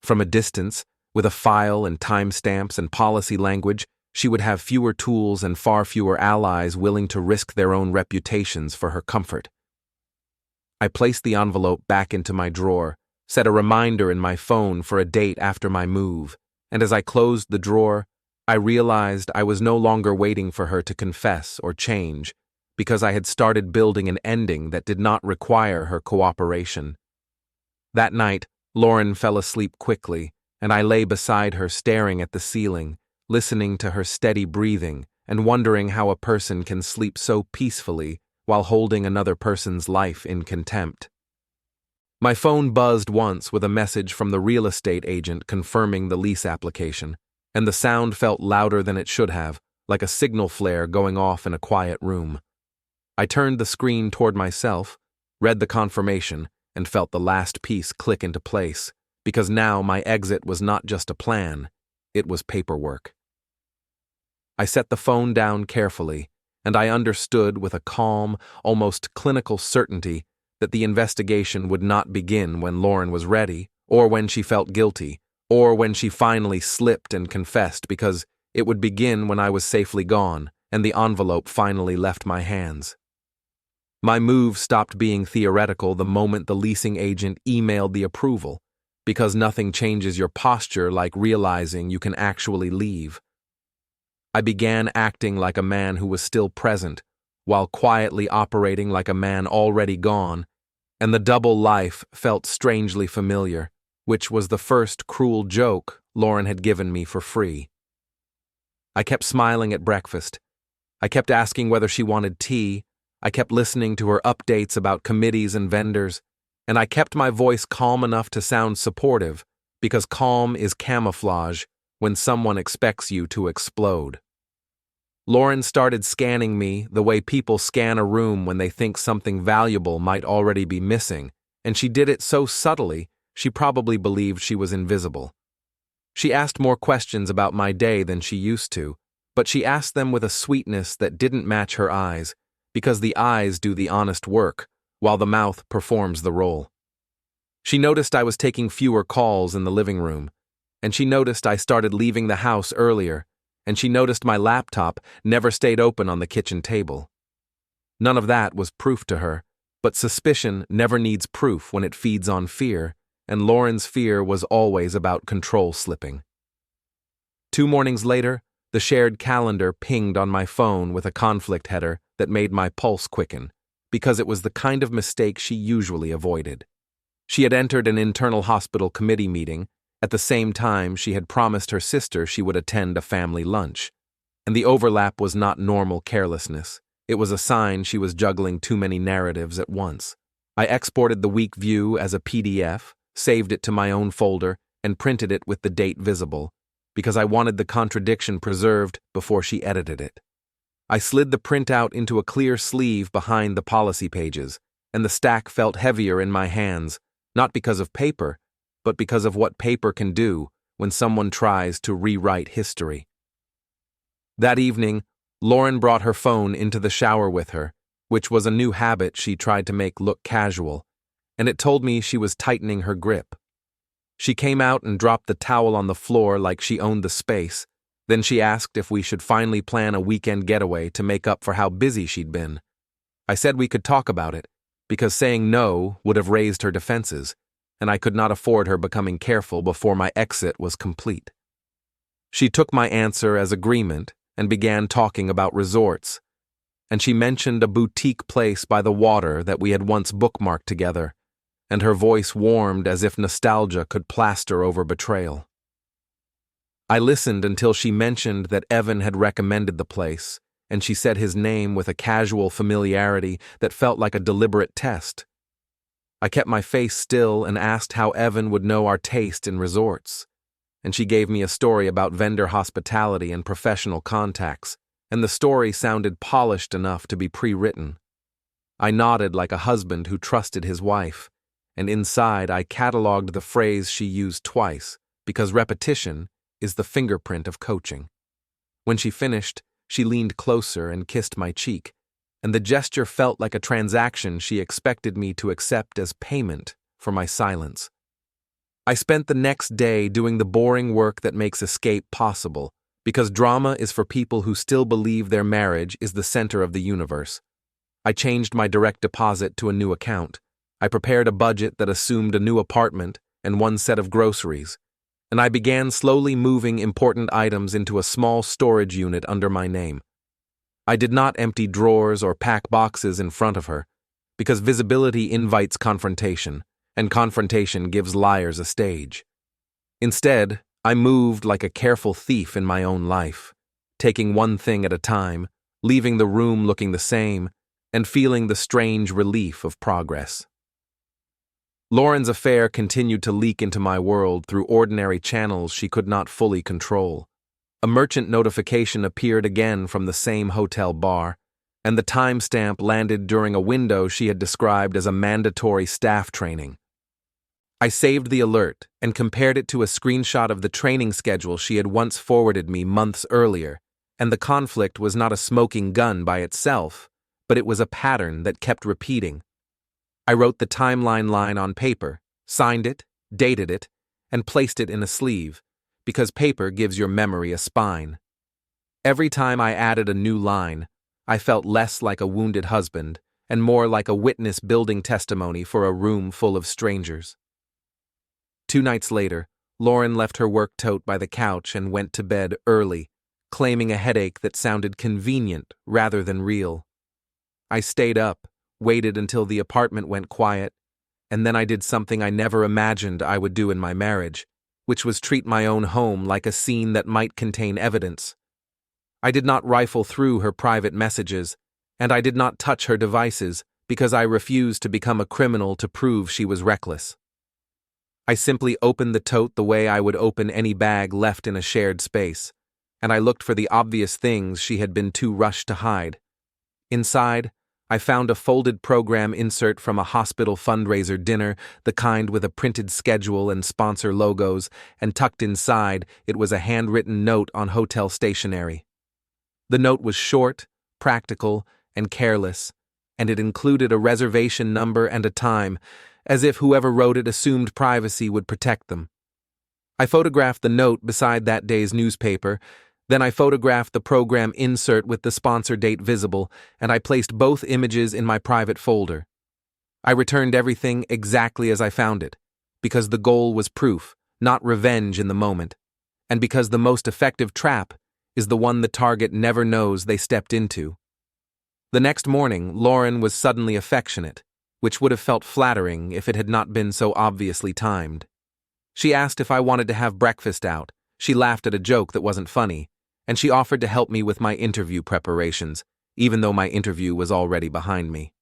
From a distance, with a file and timestamps and policy language, she would have fewer tools and far fewer allies willing to risk their own reputations for her comfort. I placed the envelope back into my drawer, set a reminder in my phone for a date after my move, and as I closed the drawer, I realized I was no longer waiting for her to confess or change, because I had started building an ending that did not require her cooperation. That night, Lauren fell asleep quickly, and I lay beside her staring at the ceiling, listening to her steady breathing and wondering how a person can sleep so peacefully while holding another person's life in contempt. My phone buzzed once with a message from the real estate agent confirming the lease application, and the sound felt louder than it should have, like a signal flare going off in a quiet room. I turned the screen toward myself, read the confirmation, and felt the last piece click into place, because now my exit was not just a plan, it was paperwork. I set the phone down carefully, and I understood with a calm, almost clinical certainty that the investigation would not begin when Lauren was ready, or when she felt guilty, or when she finally slipped and confessed, because it would begin when I was safely gone and the envelope finally left my hands. My move stopped being theoretical the moment the leasing agent emailed the approval, because nothing changes your posture like realizing you can actually leave. I began acting like a man who was still present, while quietly operating like a man already gone, and the double life felt strangely familiar, which was the first cruel joke Lauren had given me for free. I kept smiling at breakfast. I kept asking whether she wanted tea. I kept listening to her updates about committees and vendors, and I kept my voice calm enough to sound supportive, because calm is camouflage when someone expects you to explode. Lauren started scanning me the way people scan a room when they think something valuable might already be missing, and she did it so subtly she probably believed she was invisible. She asked more questions about my day than she used to, but she asked them with a sweetness that didn't match her eyes, because the eyes do the honest work, while the mouth performs the role. She noticed I was taking fewer calls in the living room, and she noticed I started leaving the house earlier, and she noticed my laptop never stayed open on the kitchen table. None of that was proof to her, but suspicion never needs proof when it feeds on fear, and Lauren's fear was always about control slipping. 2 mornings later, the shared calendar pinged on my phone with a conflict header that made my pulse quicken, because it was the kind of mistake she usually avoided. She had entered an internal hospital committee meeting. At the same time, she had promised her sister she would attend a family lunch. And the overlap was not normal carelessness. It was a sign she was juggling too many narratives at once. I exported the week view as a PDF, saved it to my own folder, and printed it with the date visible, because I wanted the contradiction preserved before she edited it. I slid the printout into a clear sleeve behind the policy pages, and the stack felt heavier in my hands, not because of paper, but because of what paper can do when someone tries to rewrite history. That evening, Lauren brought her phone into the shower with her, which was a new habit she tried to make look casual, and it told me she was tightening her grip. She came out and dropped the towel on the floor like she owned the space. Then she asked if we should finally plan a weekend getaway to make up for how busy she'd been. I said we could talk about it, because saying no would have raised her defenses, and I could not afford her becoming careful before my exit was complete. She took my answer as agreement and began talking about resorts, and she mentioned a boutique place by the water that we had once bookmarked together, and her voice warmed as if nostalgia could plaster over betrayal. I listened until she mentioned that Evan had recommended the place, and she said his name with a casual familiarity that felt like a deliberate test. I kept my face still and asked how Evan would know our taste in resorts, and she gave me a story about vendor hospitality and professional contacts, and the story sounded polished enough to be pre-written. I nodded like a husband who trusted his wife, and inside I cataloged the phrase she used twice, because repetition is the fingerprint of coaching. When she finished, she leaned closer and kissed my cheek, and the gesture felt like a transaction she expected me to accept as payment for my silence. I spent the next day doing the boring work that makes escape possible, because drama is for people who still believe their marriage is the center of the universe. I changed my direct deposit to a new account. I prepared a budget that assumed a new apartment and one set of groceries, and I began slowly moving important items into a small storage unit under my name. I did not empty drawers or pack boxes in front of her, because visibility invites confrontation, and confrontation gives liars a stage. Instead, I moved like a careful thief in my own life, taking one thing at a time, leaving the room looking the same, and feeling the strange relief of progress. Lauren's affair continued to leak into my world through ordinary channels she could not fully control. A merchant notification appeared again from the same hotel bar, and the timestamp landed during a window she had described as a mandatory staff training. I saved the alert and compared it to a screenshot of the training schedule she had once forwarded me months earlier, and the conflict was not a smoking gun by itself, but it was a pattern that kept repeating. I wrote the timeline line on paper, signed it, dated it, and placed it in a sleeve, because paper gives your memory a spine. Every time I added a new line, I felt less like a wounded husband and more like a witness building testimony for a room full of strangers. 2 nights later, Lauren left her work tote by the couch and went to bed early, claiming a headache that sounded convenient rather than real. I stayed up, waited until the apartment went quiet, and then I did something I never imagined I would do in my marriage, which was treat my own home like a scene that might contain evidence. I did not rifle through her private messages, and I did not touch her devices because I refused to become a criminal to prove she was reckless. I simply opened the tote the way I would open any bag left in a shared space, and I looked for the obvious things she had been too rushed to hide. Inside, I found a folded program insert from a hospital fundraiser dinner, the kind with a printed schedule and sponsor logos, and tucked inside, it was a handwritten note on hotel stationery. The note was short, practical, and careless, and it included a reservation number and a time, as if whoever wrote it assumed privacy would protect them. I photographed the note beside that day's newspaper. Then I photographed the program insert with the sponsor date visible, and I placed both images in my private folder. I returned everything exactly as I found it, because the goal was proof, not revenge in the moment, and because the most effective trap is the one the target never knows they stepped into. The next morning, Lauren was suddenly affectionate, which would have felt flattering if it had not been so obviously timed. She asked if I wanted to have breakfast out. She laughed at a joke that wasn't funny, and she offered to help me with my interview preparations, even though my interview was already behind me.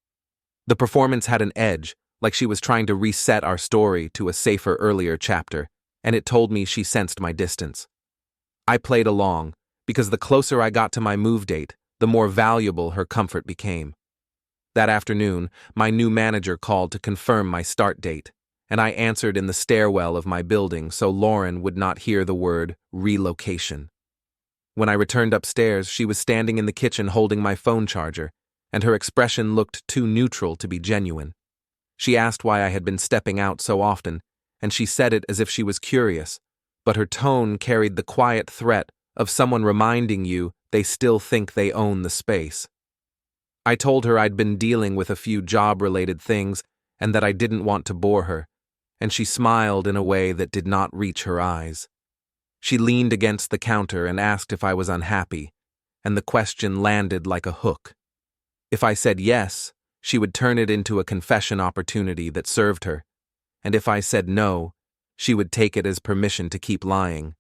The performance had an edge, like she was trying to reset our story to a safer earlier chapter, and it told me she sensed my distance. I played along, because the closer I got to my move date, the more valuable her comfort became. That afternoon, my new manager called to confirm my start date, and I answered in the stairwell of my building so Lauren would not hear the word relocation. When I returned upstairs, she was standing in the kitchen holding my phone charger, and her expression looked too neutral to be genuine. She asked why I had been stepping out so often, and she said it as if she was curious, but her tone carried the quiet threat of someone reminding you they still think they own the space. I told her I'd been dealing with a few job-related things and that I didn't want to bore her, and she smiled in a way that did not reach her eyes. She leaned against the counter and asked if I was unhappy, and the question landed like a hook. If I said yes, she would turn it into a confession opportunity that served her, and if I said no, she would take it as permission to keep lying.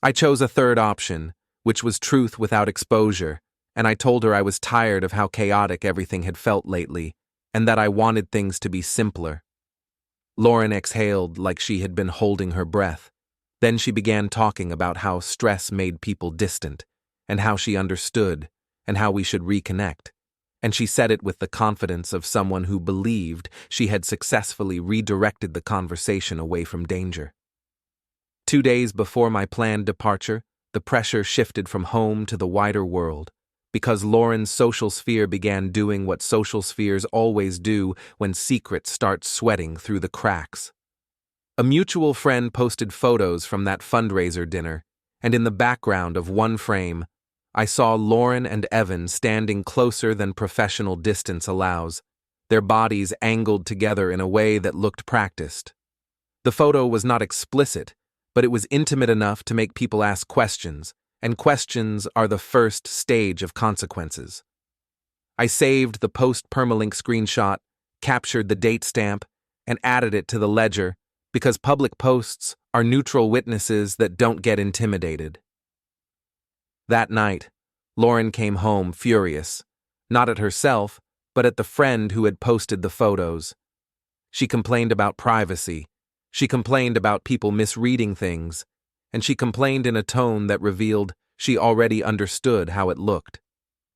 I chose a third option, which was truth without exposure, and I told her I was tired of how chaotic everything had felt lately, and that I wanted things to be simpler. Lauren exhaled like she had been holding her breath. Then she began talking about how stress made people distant, and how she understood, and how we should reconnect. and she said it with the confidence of someone who believed she had successfully redirected the conversation away from danger. 2 days before my planned departure, the pressure shifted from home to the wider world, because Lauren's social sphere began doing what social spheres always do when secrets start sweating through the cracks. A mutual friend posted photos from that fundraiser dinner, and in the background of one frame, I saw Lauren and Evan standing closer than professional distance allows, their bodies angled together in a way that looked practiced. The photo was not explicit, but it was intimate enough to make people ask questions, and questions are the first stage of consequences. I saved the post-permalink screenshot, captured the date stamp, and added it to the ledger because public posts are neutral witnesses that don't get intimidated. That night, Lauren came home furious, not at herself, but at the friend who had posted the photos. She complained about privacy. She complained about people misreading things, and she complained in a tone that revealed she already understood how it looked.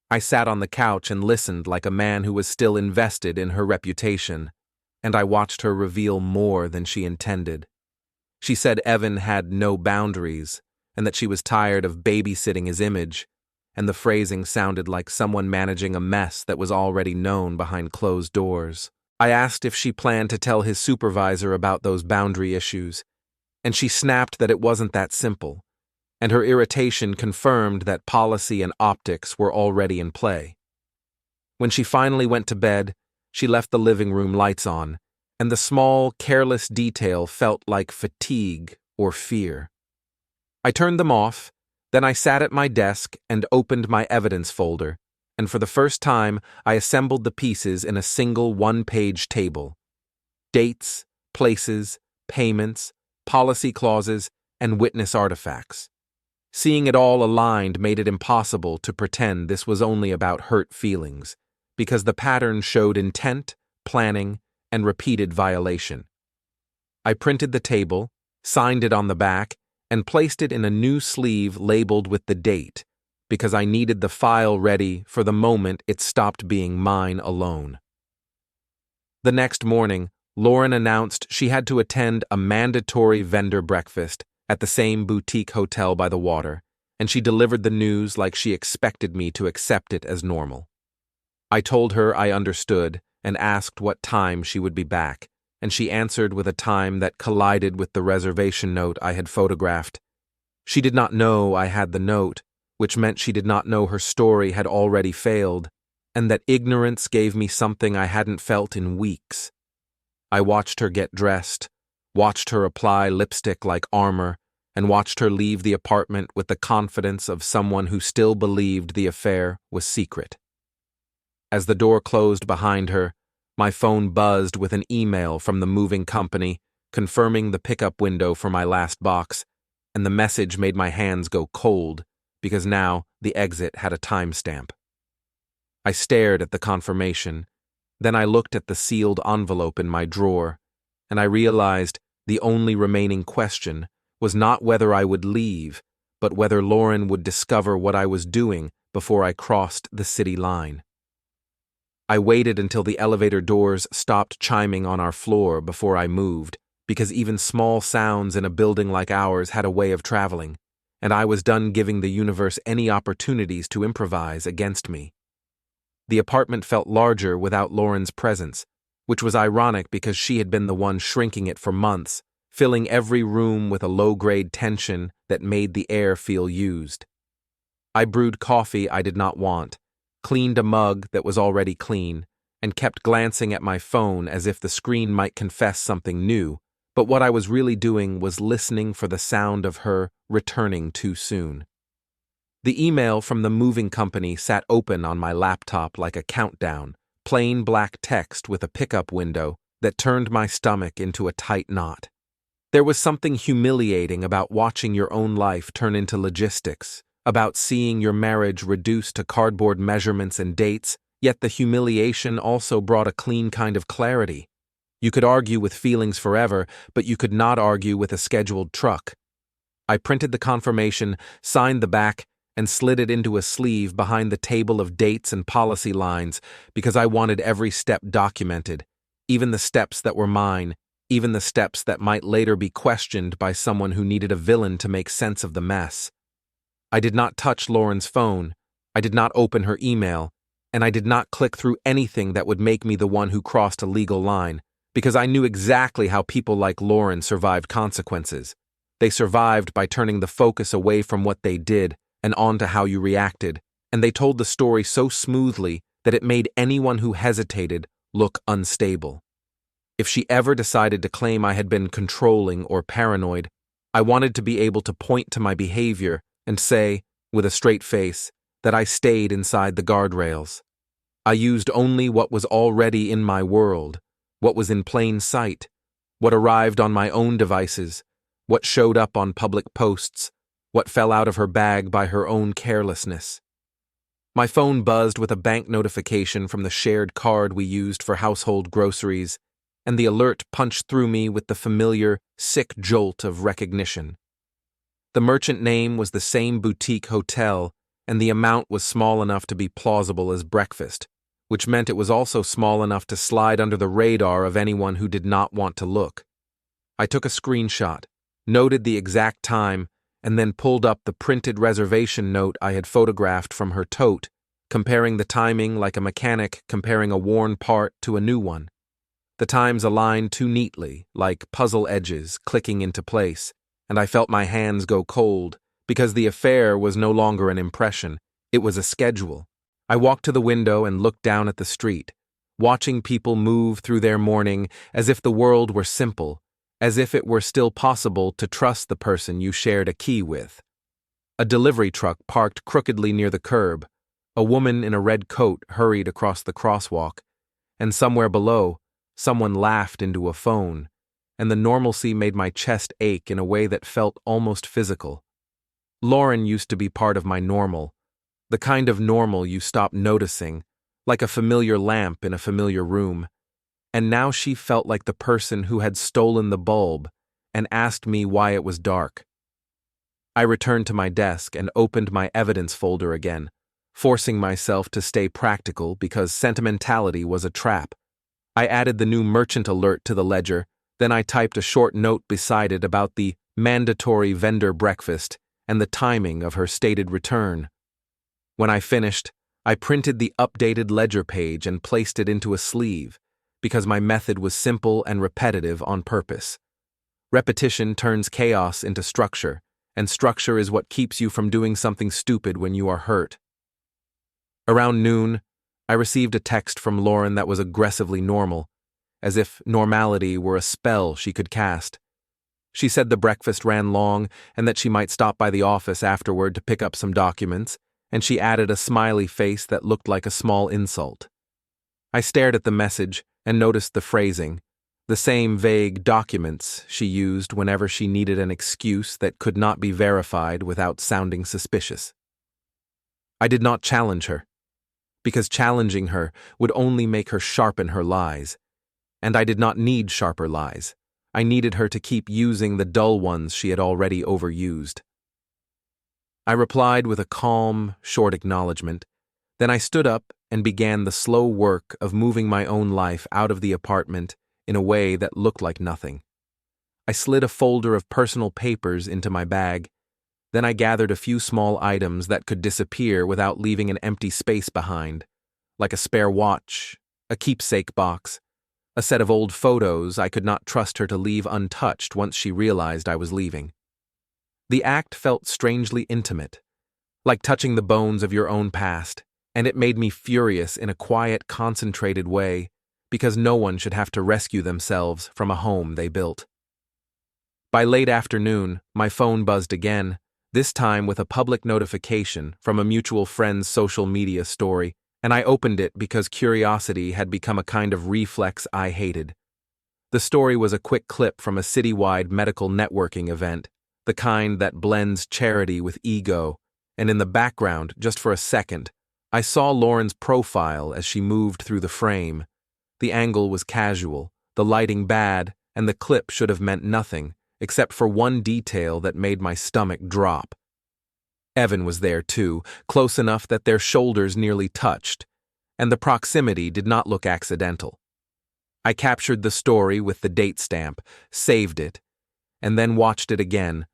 I sat on the couch and listened like a man who was still invested in her reputation, and I watched her reveal more than she intended. She said Evan had no boundaries, and that she was tired of babysitting his image, and the phrasing sounded like someone managing a mess that was already known behind closed doors. I asked if she planned to tell his supervisor about those boundary issues, and she snapped that it wasn't that simple, and her irritation confirmed that policy and optics were already in play. When she finally went to bed, she left the living room lights on, and the small, careless detail felt like fatigue or fear. I turned them off, then I sat at my desk and opened my evidence folder, and for the first time I assembled the pieces in a single one-page table. Dates, places, payments, policy clauses, and witness artifacts. Seeing it all aligned made it impossible to pretend this was only about hurt feelings, because the pattern showed intent, planning, and repeated violation. I printed the table, signed it on the back, and placed it in a new sleeve labeled with the date, because I needed the file ready for the moment it stopped being mine alone. The next morning, Lauren announced she had to attend a mandatory vendor breakfast at the same boutique hotel by the water, and she delivered the news like she expected me to accept it as normal. I told her I understood and asked what time she would be back, and she answered with a time that collided with the reservation note I had photographed. She did not know I had the note, which meant she did not know her story had already failed, and that ignorance gave me something I hadn't felt in weeks. I watched her get dressed, watched her apply lipstick like armor, and watched her leave the apartment with the confidence of someone who still believed the affair was secret. As the door closed behind her, my phone buzzed with an email from the moving company confirming the pickup window for my last box, and the message made my hands go cold because now the exit had a timestamp. I stared at the confirmation, then I looked at the sealed envelope in my drawer, and I realized the only remaining question was not whether I would leave, but whether Lauren would discover what I was doing before I crossed the city line. I waited until the elevator doors stopped chiming on our floor before I moved, because even small sounds in a building like ours had a way of traveling, and I was done giving the universe any opportunities to improvise against me. The apartment felt larger without Lauren's presence, which was ironic because she had been the one shrinking it for months, filling every room with a low-grade tension that made the air feel used. I brewed coffee I did not want, cleaned a mug that was already clean, and kept glancing at my phone as if the screen might confess something new, but what I was really doing was listening for the sound of her returning too soon. The email from the moving company sat open on my laptop like a countdown, plain black text with a pickup window that turned my stomach into a tight knot. There was something humiliating about watching your own life turn into logistics, about seeing your marriage reduced to cardboard measurements and dates, yet the humiliation also brought a clean kind of clarity. You could argue with feelings forever, but you could not argue with a scheduled truck. I printed the confirmation, signed the back, and slid it into a sleeve behind the table of dates and policy lines because I wanted every step documented, even the steps that were mine, even the steps that might later be questioned by someone who needed a villain to make sense of the mess. I did not touch Lauren's phone, I did not open her email, and I did not click through anything that would make me the one who crossed a legal line, because I knew exactly how people like Lauren survived consequences. They survived by turning the focus away from what they did and onto how you reacted, and they told the story so smoothly that it made anyone who hesitated look unstable. If she ever decided to claim I had been controlling or paranoid, I wanted to be able to point to my behavior and say, with a straight face, that I stayed inside the guardrails. I used only what was already in my world, what was in plain sight, what arrived on my own devices, what showed up on public posts, what fell out of her bag by her own carelessness. My phone buzzed with a bank notification from the shared card we used for household groceries, and the alert punched through me with the familiar, sick jolt of recognition. The merchant name was the same boutique hotel, and the amount was small enough to be plausible as breakfast, which meant it was also small enough to slide under the radar of anyone who did not want to look. I took a screenshot, noted the exact time, and then pulled up the printed reservation note I had photographed from her tote, comparing the timing like a mechanic comparing a worn part to a new one. The times aligned too neatly, like puzzle edges clicking into place, and I felt my hands go cold, because the affair was no longer an impression, it was a schedule. I walked to the window and looked down at the street, watching people move through their morning as if the world were simple, as if it were still possible to trust the person you shared a key with. A delivery truck parked crookedly near the curb, a woman in a red coat hurried across the crosswalk, and somewhere below, someone laughed into a phone, and the normalcy made my chest ache in a way that felt almost physical. Lauren used to be part of my normal, the kind of normal you stop noticing, like a familiar lamp in a familiar room, and now she felt like the person who had stolen the bulb and asked me why it was dark. I returned to my desk and opened my evidence folder again, forcing myself to stay practical because sentimentality was a trap. I added the new merchant alert to the ledger, then I typed a short note beside it about the mandatory vendor breakfast and the timing of her stated return. When I finished, I printed the updated ledger page and placed it into a sleeve, because my method was simple and repetitive on purpose. Repetition turns chaos into structure, and structure is what keeps you from doing something stupid when you are hurt. Around noon, I received a text from Lauren that was aggressively normal, as if normality were a spell she could cast. She said the breakfast ran long and that she might stop by the office afterward to pick up some documents, and she added a smiley face that looked like a small insult. I stared at the message and noticed the phrasing, the same vague documents she used whenever she needed an excuse that could not be verified without sounding suspicious. I did not challenge her, because challenging her would only make her sharpen her lies, and I did not need sharper lies. I needed her to keep using the dull ones she had already overused. I replied with a calm, short acknowledgement. Then I stood up and began the slow work of moving my own life out of the apartment in a way that looked like nothing. I slid a folder of personal papers into my bag. Then I gathered a few small items that could disappear without leaving an empty space behind, like a spare watch, a keepsake box, a set of old photos I could not trust her to leave untouched once she realized I was leaving. The act felt strangely intimate, like touching the bones of your own past, and it made me furious in a quiet, concentrated way, because no one should have to rescue themselves from a home they built. By late afternoon, my phone buzzed again, this time with a public notification from a mutual friend's social media story, and I opened it because curiosity had become a kind of reflex I hated. The story was a quick clip from a citywide medical networking event, the kind that blends charity with ego, and in the background, just for a second, I saw Lauren's profile as she moved through the frame. The angle was casual, the lighting bad, and the clip should have meant nothing, except for one detail that made my stomach drop. Evan was there too, close enough that their shoulders nearly touched, and the proximity did not look accidental. I captured the story with the date stamp, saved it, and then watched it again,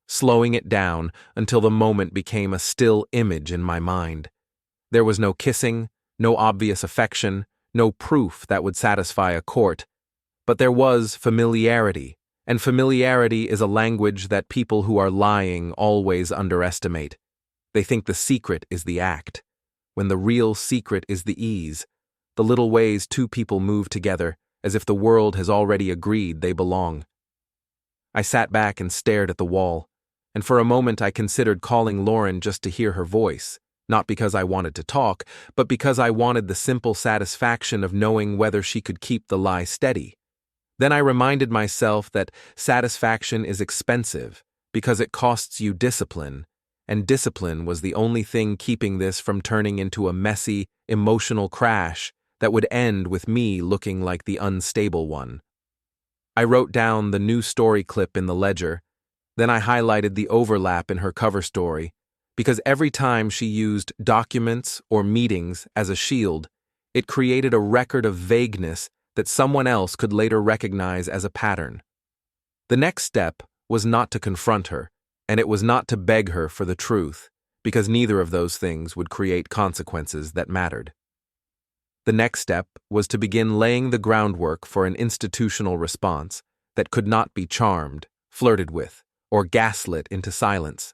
slowing it down until the moment became a still image in my mind. There was no kissing, no obvious affection, no proof that would satisfy a court, but there was familiarity, and familiarity is a language that people who are lying always underestimate. They think the secret is the act, when the real secret is the ease, the little ways two people move together, as if the world has already agreed they belong. I sat back and stared at the wall, and for a moment I considered calling Lauren just to hear her voice, not because I wanted to talk, but because I wanted the simple satisfaction of knowing whether she could keep the lie steady. Then I reminded myself that satisfaction is expensive because it costs you discipline, and discipline was the only thing keeping this from turning into a messy, emotional crash that would end with me looking like the unstable one. I wrote down the new story clip in the ledger, then I highlighted the overlap in her cover story, because every time she used documents or meetings as a shield, it created a record of vagueness that someone else could later recognize as a pattern. The next step was not to confront her, and it was not to beg her for the truth, because neither of those things would create consequences that mattered. The next step was to begin laying the groundwork for an institutional response that could not be charmed, flirted with, or gaslit into silence.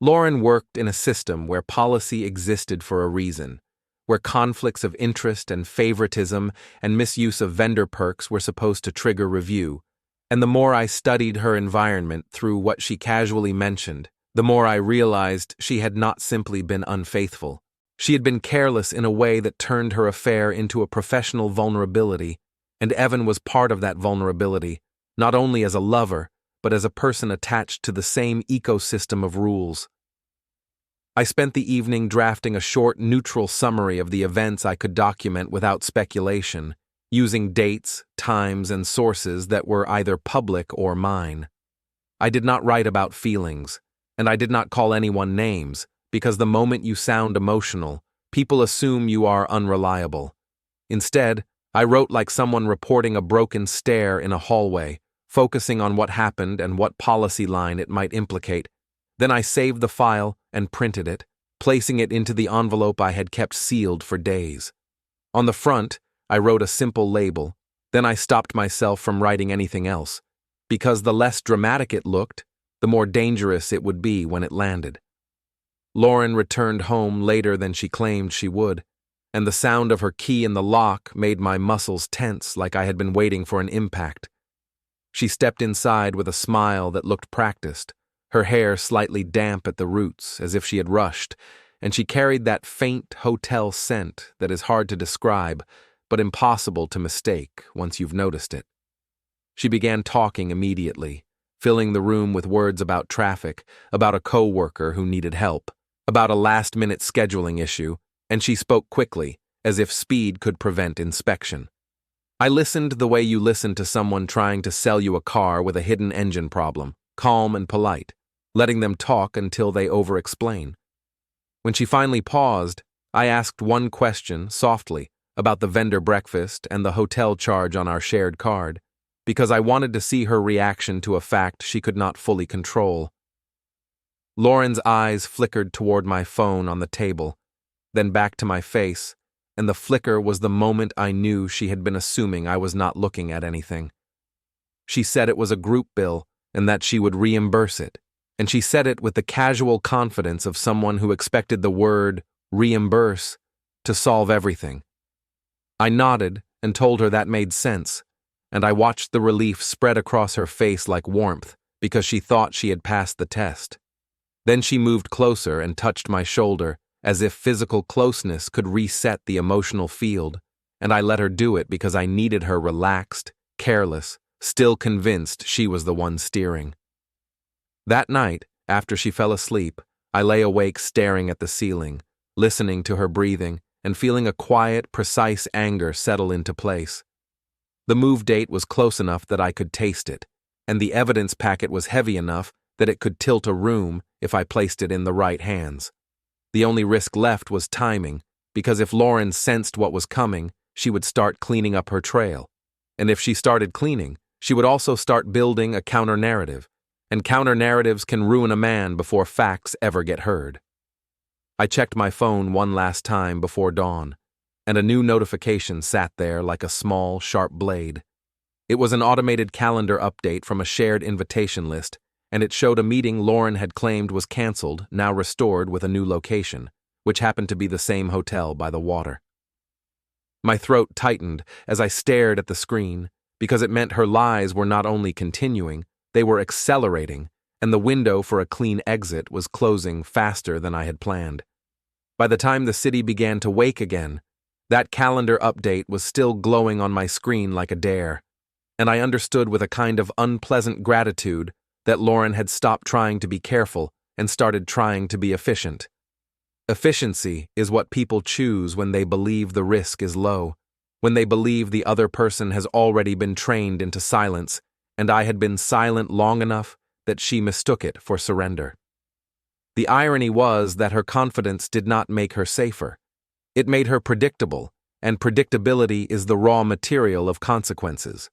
Lauren worked in a system where policy existed for a reason, where conflicts of interest and favoritism and misuse of vendor perks were supposed to trigger review, and the more I studied her environment through what she casually mentioned, the more I realized she had not simply been unfaithful. She had been careless in a way that turned her affair into a professional vulnerability, and Evan was part of that vulnerability, not only as a lover, but as a person attached to the same ecosystem of rules. I spent the evening drafting a short, neutral summary of the events I could document without speculation, using dates, times, and sources that were either public or mine. I did not write about feelings, and I did not call anyone names, because the moment you sound emotional, people assume you are unreliable. Instead, I wrote like someone reporting a broken stair in a hallway, focusing on what happened and what policy line it might implicate. Then I saved the file and printed it, placing it into the envelope I had kept sealed for days. On the front, I wrote a simple label, then I stopped myself from writing anything else, because the less dramatic it looked, the more dangerous it would be when it landed. Lauren returned home later than she claimed she would, and the sound of her key in the lock made my muscles tense like I had been waiting for an impact. She stepped inside with a smile that looked practiced, her hair slightly damp at the roots as if she had rushed, and she carried that faint hotel scent that is hard to describe, but impossible to mistake once you've noticed it. She began talking immediately, filling the room with words about traffic, about a coworker who needed help, about a last-minute scheduling issue, and she spoke quickly, as if speed could prevent inspection. I listened the way you listen to someone trying to sell you a car with a hidden engine problem, calm and polite, letting them talk until they over-explain. When she finally paused, I asked one question, softly, about the vendor breakfast and the hotel charge on our shared card, because I wanted to see her reaction to a fact she could not fully control. Lauren's eyes flickered toward my phone on the table, then back to my face, and the flicker was the moment I knew she had been assuming I was not looking at anything. She said it was a group bill and that she would reimburse it, and she said it with the casual confidence of someone who expected the word reimburse to solve everything. I nodded and told her that made sense, and I watched the relief spread across her face like warmth because she thought she had passed the test. Then she moved closer and touched my shoulder, as if physical closeness could reset the emotional field, and I let her do it because I needed her relaxed, careless, still convinced she was the one steering. That night, after she fell asleep, I lay awake staring at the ceiling, listening to her breathing, and feeling a quiet, precise anger settle into place. The move date was close enough that I could taste it, and the evidence packet was heavy enough that it could tilt a room if I placed it in the right hands. The only risk left was timing, because if Lauren sensed what was coming, she would start cleaning up her trail. And if she started cleaning, she would also start building a counter-narrative, and counter-narratives can ruin a man before facts ever get heard. I checked my phone one last time before dawn, and a new notification sat there like a small, sharp blade. It was an automated calendar update from a shared invitation list, and it showed a meeting Lauren had claimed was canceled, now restored with a new location, which happened to be the same hotel by the water. My throat tightened as I stared at the screen, because it meant her lies were not only continuing, they were accelerating, and the window for a clean exit was closing faster than I had planned. By the time the city began to wake again, that calendar update was still glowing on my screen like a dare, and I understood with a kind of unpleasant gratitude that Lauren had stopped trying to be careful and started trying to be efficient. Efficiency is what people choose when they believe the risk is low, when they believe the other person has already been trained into silence, and I had been silent long enough that she mistook it for surrender. The irony was that her confidence did not make her safer. It made her predictable, and predictability is the raw material of consequences.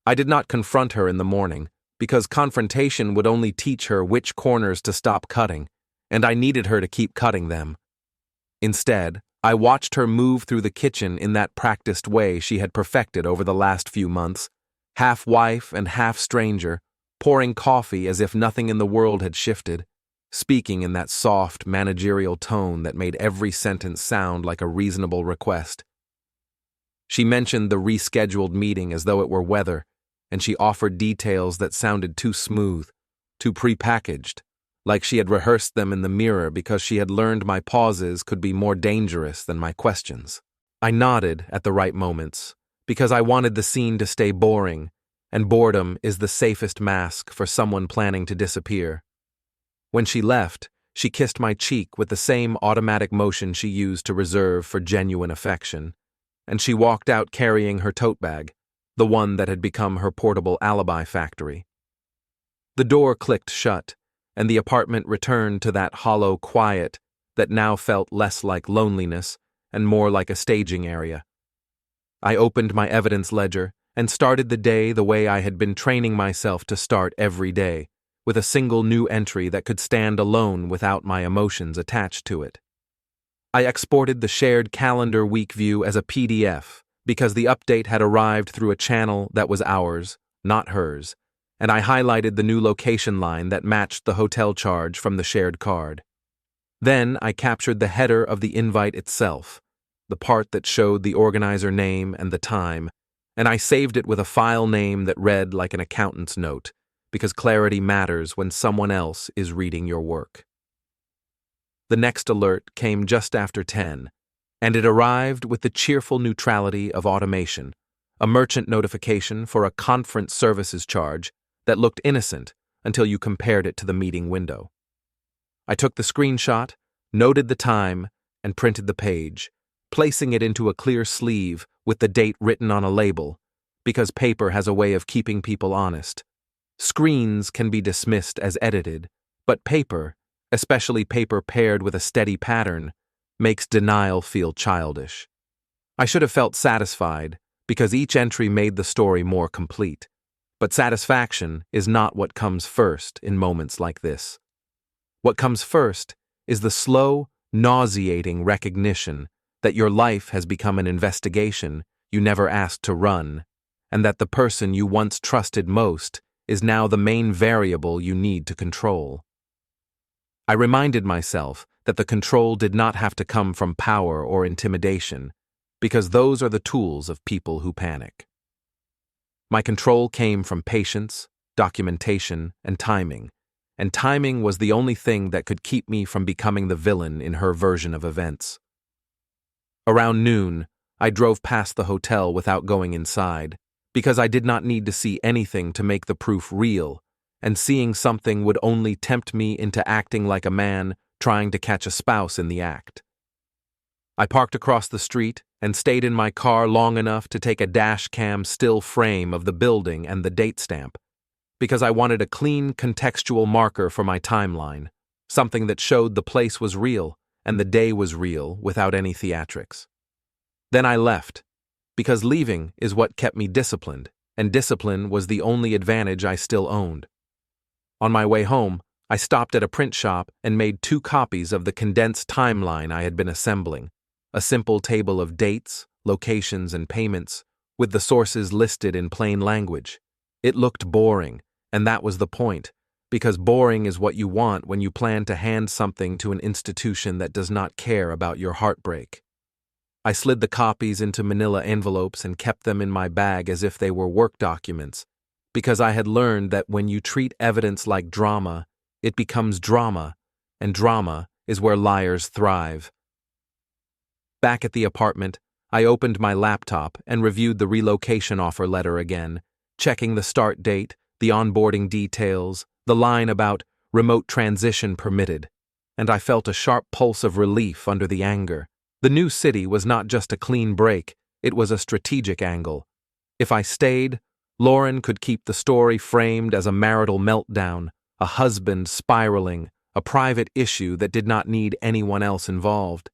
I did not confront her in the morning, because confrontation would only teach her which corners to stop cutting, and I needed her to keep cutting them. Instead, I watched her move through the kitchen in that practiced way she had perfected over the last few months, half wife and half stranger, pouring coffee as if nothing in the world had shifted, speaking in that soft, managerial tone that made every sentence sound like a reasonable request. She mentioned the rescheduled meeting as though it were weather, and she offered details that sounded too smooth, too prepackaged, like she had rehearsed them in the mirror because she had learned my pauses could be more dangerous than my questions. I nodded at the right moments, because I wanted the scene to stay boring, and boredom is the safest mask for someone planning to disappear. When she left, she kissed my cheek with the same automatic motion she used to reserve for genuine affection, and she walked out carrying her tote bag, the one that had become her portable alibi factory. The door clicked shut, and the apartment returned to that hollow quiet that now felt less like loneliness and more like a staging area. I opened my evidence ledger and started the day the way I had been training myself to start every day, with a single new entry that could stand alone without my emotions attached to it. I exported the shared calendar week view as a PDF because the update had arrived through a channel that was ours, not hers, and I highlighted the new location line that matched the hotel charge from the shared card. Then I captured the header of the invite itself, the part that showed the organizer name and the time, and I saved it with a file name that read like an accountant's note, because clarity matters when someone else is reading your work. The next alert came just after 10, and it arrived with the cheerful neutrality of automation, a merchant notification for a conference services charge that looked innocent until you compared it to the meeting window. I took the screenshot, noted the time, and printed the page, placing it into a clear sleeve with the date written on a label, because paper has a way of keeping people honest. Screens can be dismissed as edited, but paper, especially paper paired with a steady pattern, makes denial feel childish. I should have felt satisfied, because each entry made the story more complete. But satisfaction is not what comes first in moments like this. What comes first is the slow, nauseating recognition that your life has become an investigation you never asked to run, and that the person you once trusted most is now the main variable you need to control. I reminded myself that the control did not have to come from power or intimidation, because those are the tools of people who panic. My control came from patience, documentation, and timing was the only thing that could keep me from becoming the villain in her version of events. Around noon, I drove past the hotel without going inside, because I did not need to see anything to make the proof real, and seeing something would only tempt me into acting like a man trying to catch a spouse in the act. I parked across the street and stayed in my car long enough to take a dash cam still frame of the building and the date stamp, because I wanted a clean, contextual marker for my timeline, something that showed the place was real and the day was real without any theatrics. Then I left, because leaving is what kept me disciplined, and discipline was the only advantage I still owned. On my way home, I stopped at a print shop and made 2 copies of the condensed timeline I had been assembling, a simple table of dates, locations, and payments, with the sources listed in plain language. It looked boring, and that was the point, because boring is what you want when you plan to hand something to an institution that does not care about your heartbreak. I slid the copies into manila envelopes and kept them in my bag as if they were work documents, because I had learned that when you treat evidence like drama, it becomes drama, and drama is where liars thrive. Back at the apartment, I opened my laptop and reviewed the relocation offer letter again, checking the start date, the onboarding details, the line about remote transition permitted, and I felt a sharp pulse of relief under the anger. The new city was not just a clean break, it was a strategic angle. If I stayed, Lauren could keep the story framed as a marital meltdown, a husband spiraling, a private issue that did not need anyone else involved.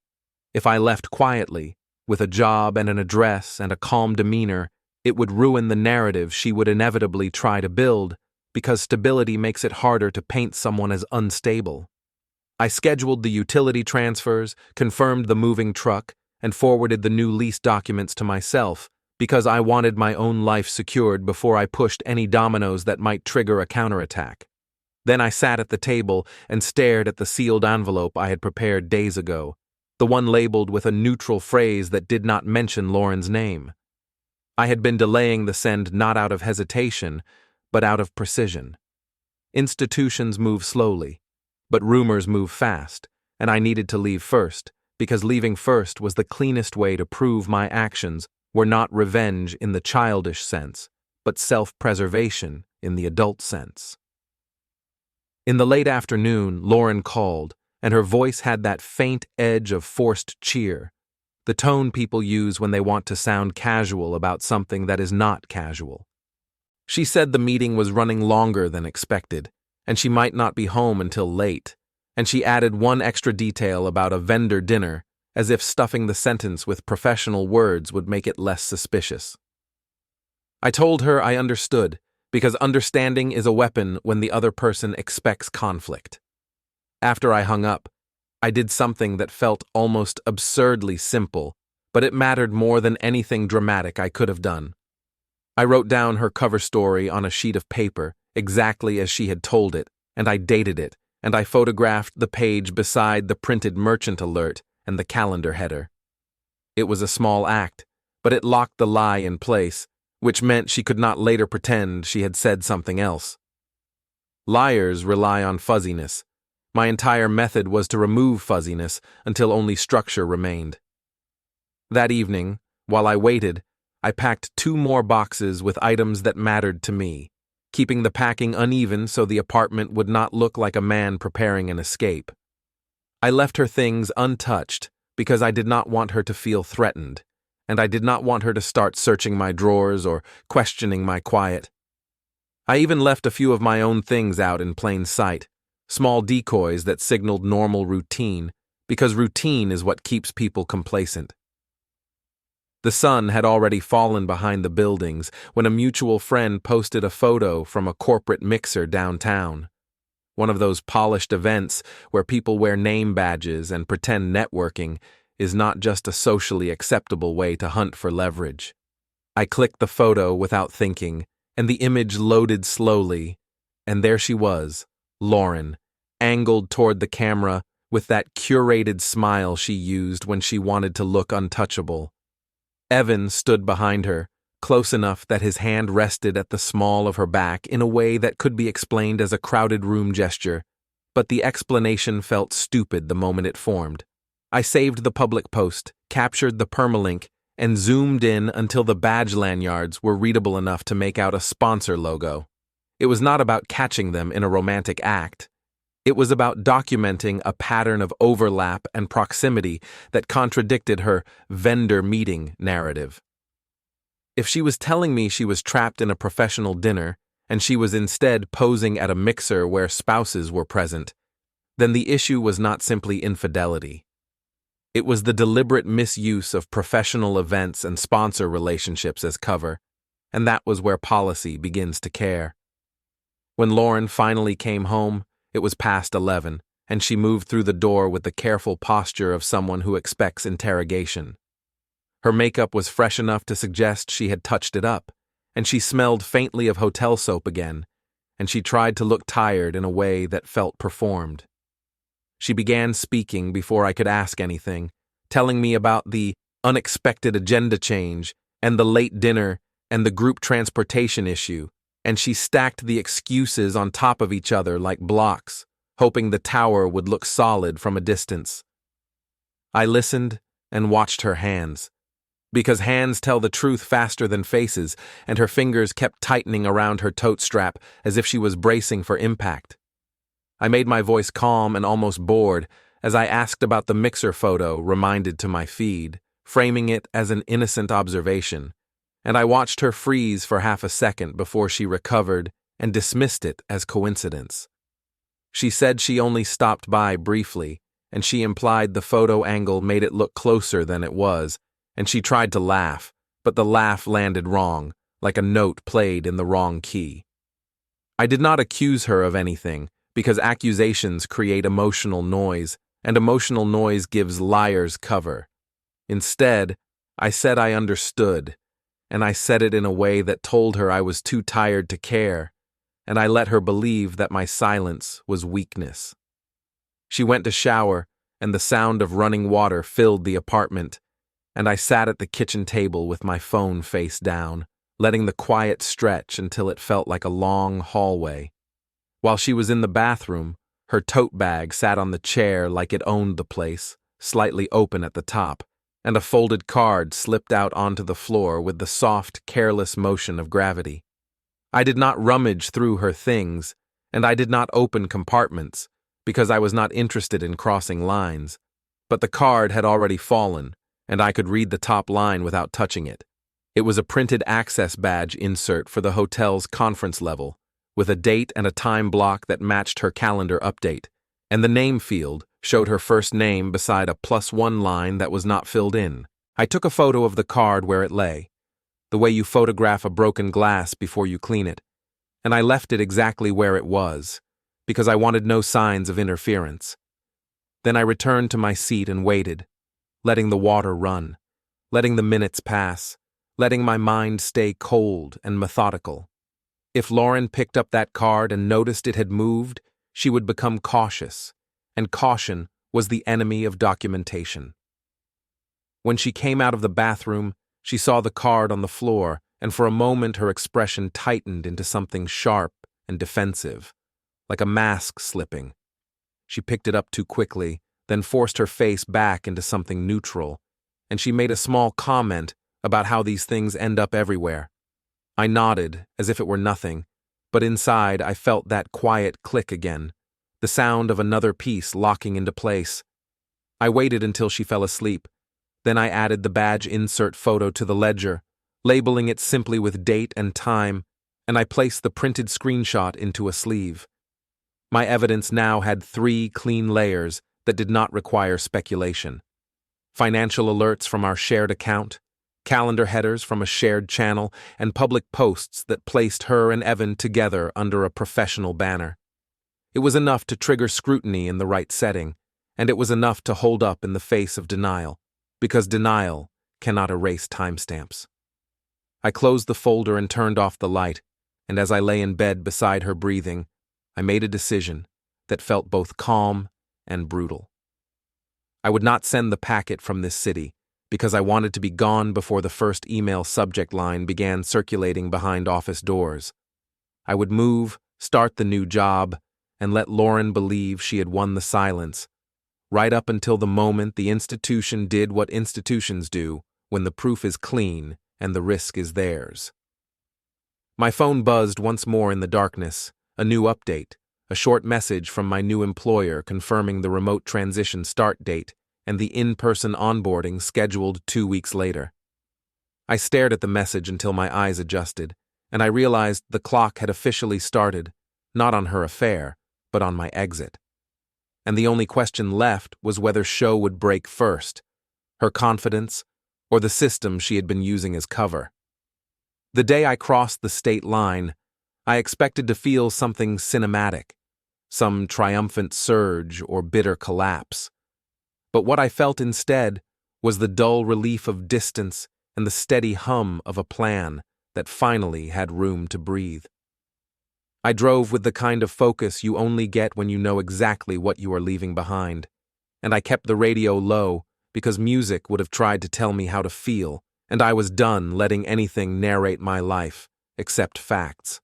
If I left quietly, with a job and an address and a calm demeanor, it would ruin the narrative she would inevitably try to build, because stability makes it harder to paint someone as unstable. I scheduled the utility transfers, confirmed the moving truck, and forwarded the new lease documents to myself, because I wanted my own life secured before I pushed any dominoes that might trigger a counterattack. Then I sat at the table and stared at the sealed envelope I had prepared days ago, the one labeled with a neutral phrase that did not mention Lauren's name. I had been delaying the send not out of hesitation, but out of precision. Institutions move slowly, but rumors move fast, and I needed to leave first, because leaving first was the cleanest way to prove my actions were not revenge in the childish sense, but self-preservation in the adult sense. In the late afternoon, Lauren called, and her voice had that faint edge of forced cheer, the tone people use when they want to sound casual about something that is not casual. She said the meeting was running longer than expected, and she might not be home until late, and she added one extra detail about a vendor dinner, as if stuffing the sentence with professional words would make it less suspicious. I told her I understood, because understanding is a weapon when the other person expects conflict. After I hung up, I did something that felt almost absurdly simple, but it mattered more than anything dramatic I could have done. I wrote down her cover story on a sheet of paper, exactly as she had told it, and I dated it, and I photographed the page beside the printed merchant alert and the calendar header. It was a small act, but it locked the lie in place, which meant she could not later pretend she had said something else. Liars rely on fuzziness. My entire method was to remove fuzziness until only structure remained. That evening, while I waited, I packed 2 more boxes with items that mattered to me, keeping the packing uneven so the apartment would not look like a man preparing an escape. I left her things untouched because I did not want her to feel threatened, and I did not want her to start searching my drawers or questioning my quiet. I even left a few of my own things out in plain sight, small decoys that signaled normal routine, because routine is what keeps people complacent. The sun had already fallen behind the buildings when a mutual friend posted a photo from a corporate mixer downtown. One of those polished events where people wear name badges and pretend networking is not just a socially acceptable way to hunt for leverage. I clicked the photo without thinking, and the image loaded slowly, and there she was, Lauren, angled toward the camera with that curated smile she used when she wanted to look untouchable. Evan stood behind her, close enough that his hand rested at the small of her back in a way that could be explained as a crowded room gesture, but the explanation felt stupid the moment it formed. I saved the public post, captured the permalink, and zoomed in until the badge lanyards were readable enough to make out a sponsor logo. It was not about catching them in a romantic act. It was about documenting a pattern of overlap and proximity that contradicted her vendor meeting narrative. If she was telling me she was trapped in a professional dinner, and she was instead posing at a mixer where spouses were present, then the issue was not simply infidelity. It was the deliberate misuse of professional events and sponsor relationships as cover, and that was where policy begins to care. When Lauren finally came home, it was past 11, and she moved through the door with the careful posture of someone who expects interrogation. Her makeup was fresh enough to suggest she had touched it up, and she smelled faintly of hotel soap again, and she tried to look tired in a way that felt performed. She began speaking before I could ask anything, telling me about the unexpected agenda change and the late dinner and the group transportation issue, and she stacked the excuses on top of each other like blocks, hoping the tower would look solid from a distance. I listened and watched her hands, because hands tell the truth faster than faces, and her fingers kept tightening around her tote strap as if she was bracing for impact. I made my voice calm and almost bored as I asked about the mixer photo reminded to my feed, framing it as an innocent observation, and I watched her freeze for half a second before she recovered and dismissed it as coincidence. She said she only stopped by briefly, and she implied the photo angle made it look closer than it was, and she tried to laugh, but the laugh landed wrong, like a note played in the wrong key. I did not accuse her of anything, because accusations create emotional noise, and emotional noise gives liars cover. Instead, I said I understood, and I said it in a way that told her I was too tired to care, and I let her believe that my silence was weakness. She went to shower, and the sound of running water filled the apartment, and I sat at the kitchen table with my phone face down, letting the quiet stretch until it felt like a long hallway. While she was in the bathroom, her tote bag sat on the chair like it owned the place, slightly open at the top, and a folded card slipped out onto the floor with the soft, careless motion of gravity. I did not rummage through her things, and I did not open compartments, because I was not interested in crossing lines, but the card had already fallen, and I could read the top line without touching it. It was a printed access badge insert for the hotel's conference level, with a date and a time block that matched her calendar update, and the name field showed her first name beside a +1 line that was not filled in. I took a photo of the card where it lay, the way you photograph a broken glass before you clean it, and I left it exactly where it was, because I wanted no signs of interference. Then I returned to my seat and waited, letting the water run, letting the minutes pass, letting my mind stay cold and methodical. If Lauren picked up that card and noticed it had moved, she would become cautious, and caution was the enemy of documentation. When she came out of the bathroom, she saw the card on the floor, and for a moment her expression tightened into something sharp and defensive, like a mask slipping. She picked it up too quickly, then forced her face back into something neutral, and she made a small comment about how these things end up everywhere. I nodded, as if it were nothing, but inside I felt that quiet click again, the sound of another piece locking into place. I waited until she fell asleep. Then I added the badge insert photo to the ledger, labeling it simply with date and time, and I placed the printed screenshot into a sleeve. My evidence now had 3 clean layers that did not require speculation. Financial alerts from our shared account, calendar headers from a shared channel, and public posts that placed her and Evan together under a professional banner. It was enough to trigger scrutiny in the right setting, and it was enough to hold up in the face of denial, because denial cannot erase timestamps. I closed the folder and turned off the light, and as I lay in bed beside her breathing, I made a decision that felt both calm and brutal. I would not send the packet from this city, because I wanted to be gone before the first email subject line began circulating behind office doors. I would move, start the new job, and let Lauren believe she had won the silence, right up until the moment the institution did what institutions do when the proof is clean and the risk is theirs. My phone buzzed once more in the darkness, a new update, a short message from my new employer confirming the remote transition start date and the in-person onboarding scheduled 2 weeks later. I stared at the message until my eyes adjusted, and I realized the clock had officially started, not on her affair, but on my exit. And the only question left was whether Show would break first, her confidence, or the system she had been using as cover. The day I crossed the state line, I expected to feel something cinematic, some triumphant surge or bitter collapse. But what I felt instead was the dull relief of distance and the steady hum of a plan that finally had room to breathe. I drove with the kind of focus you only get when you know exactly what you are leaving behind, and I kept the radio low because music would have tried to tell me how to feel, and I was done letting anything narrate my life, except facts.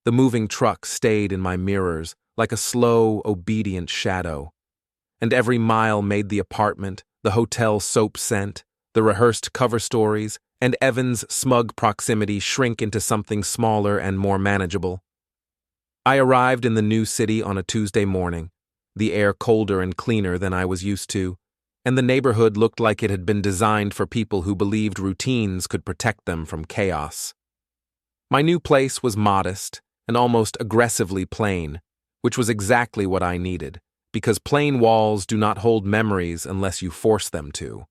The moving truck stayed in my mirrors like a slow, obedient shadow, and every mile made the apartment, the hotel soap scent, the rehearsed cover stories, and Evan's smug proximity shrink into something smaller and more manageable. I arrived in the new city on a Tuesday morning, the air colder and cleaner than I was used to, and the neighborhood looked like it had been designed for people who believed routines could protect them from chaos. My new place was modest and almost aggressively plain, which was exactly what I needed, because plain walls do not hold memories unless you force them to.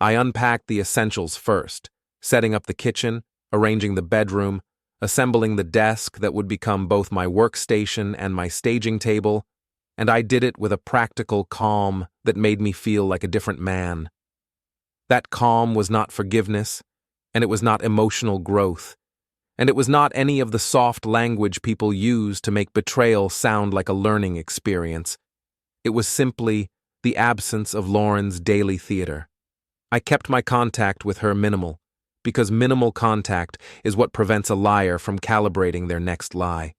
I unpacked the essentials first, setting up the kitchen, arranging the bedroom, assembling the desk that would become both my workstation and my staging table, and I did it with a practical calm that made me feel like a different man. That calm was not forgiveness, and it was not emotional growth, and it was not any of the soft language people use to make betrayal sound like a learning experience. It was simply the absence of Lauren's daily theater. I kept my contact with her minimal, because minimal contact is what prevents a liar from calibrating their next lie.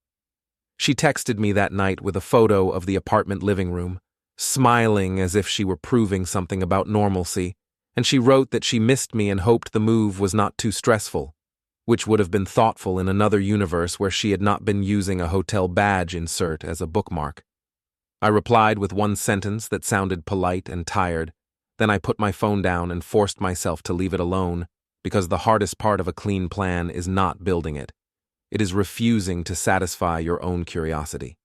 She texted me that night with a photo of the apartment living room, smiling as if she were proving something about normalcy, and she wrote that she missed me and hoped the move was not too stressful, which would have been thoughtful in another universe where she had not been using a hotel badge insert as a bookmark. I replied with one sentence that sounded polite and tired. Then I put my phone down and forced myself to leave it alone, because the hardest part of a clean plan is not building it. It is refusing to satisfy your own curiosity.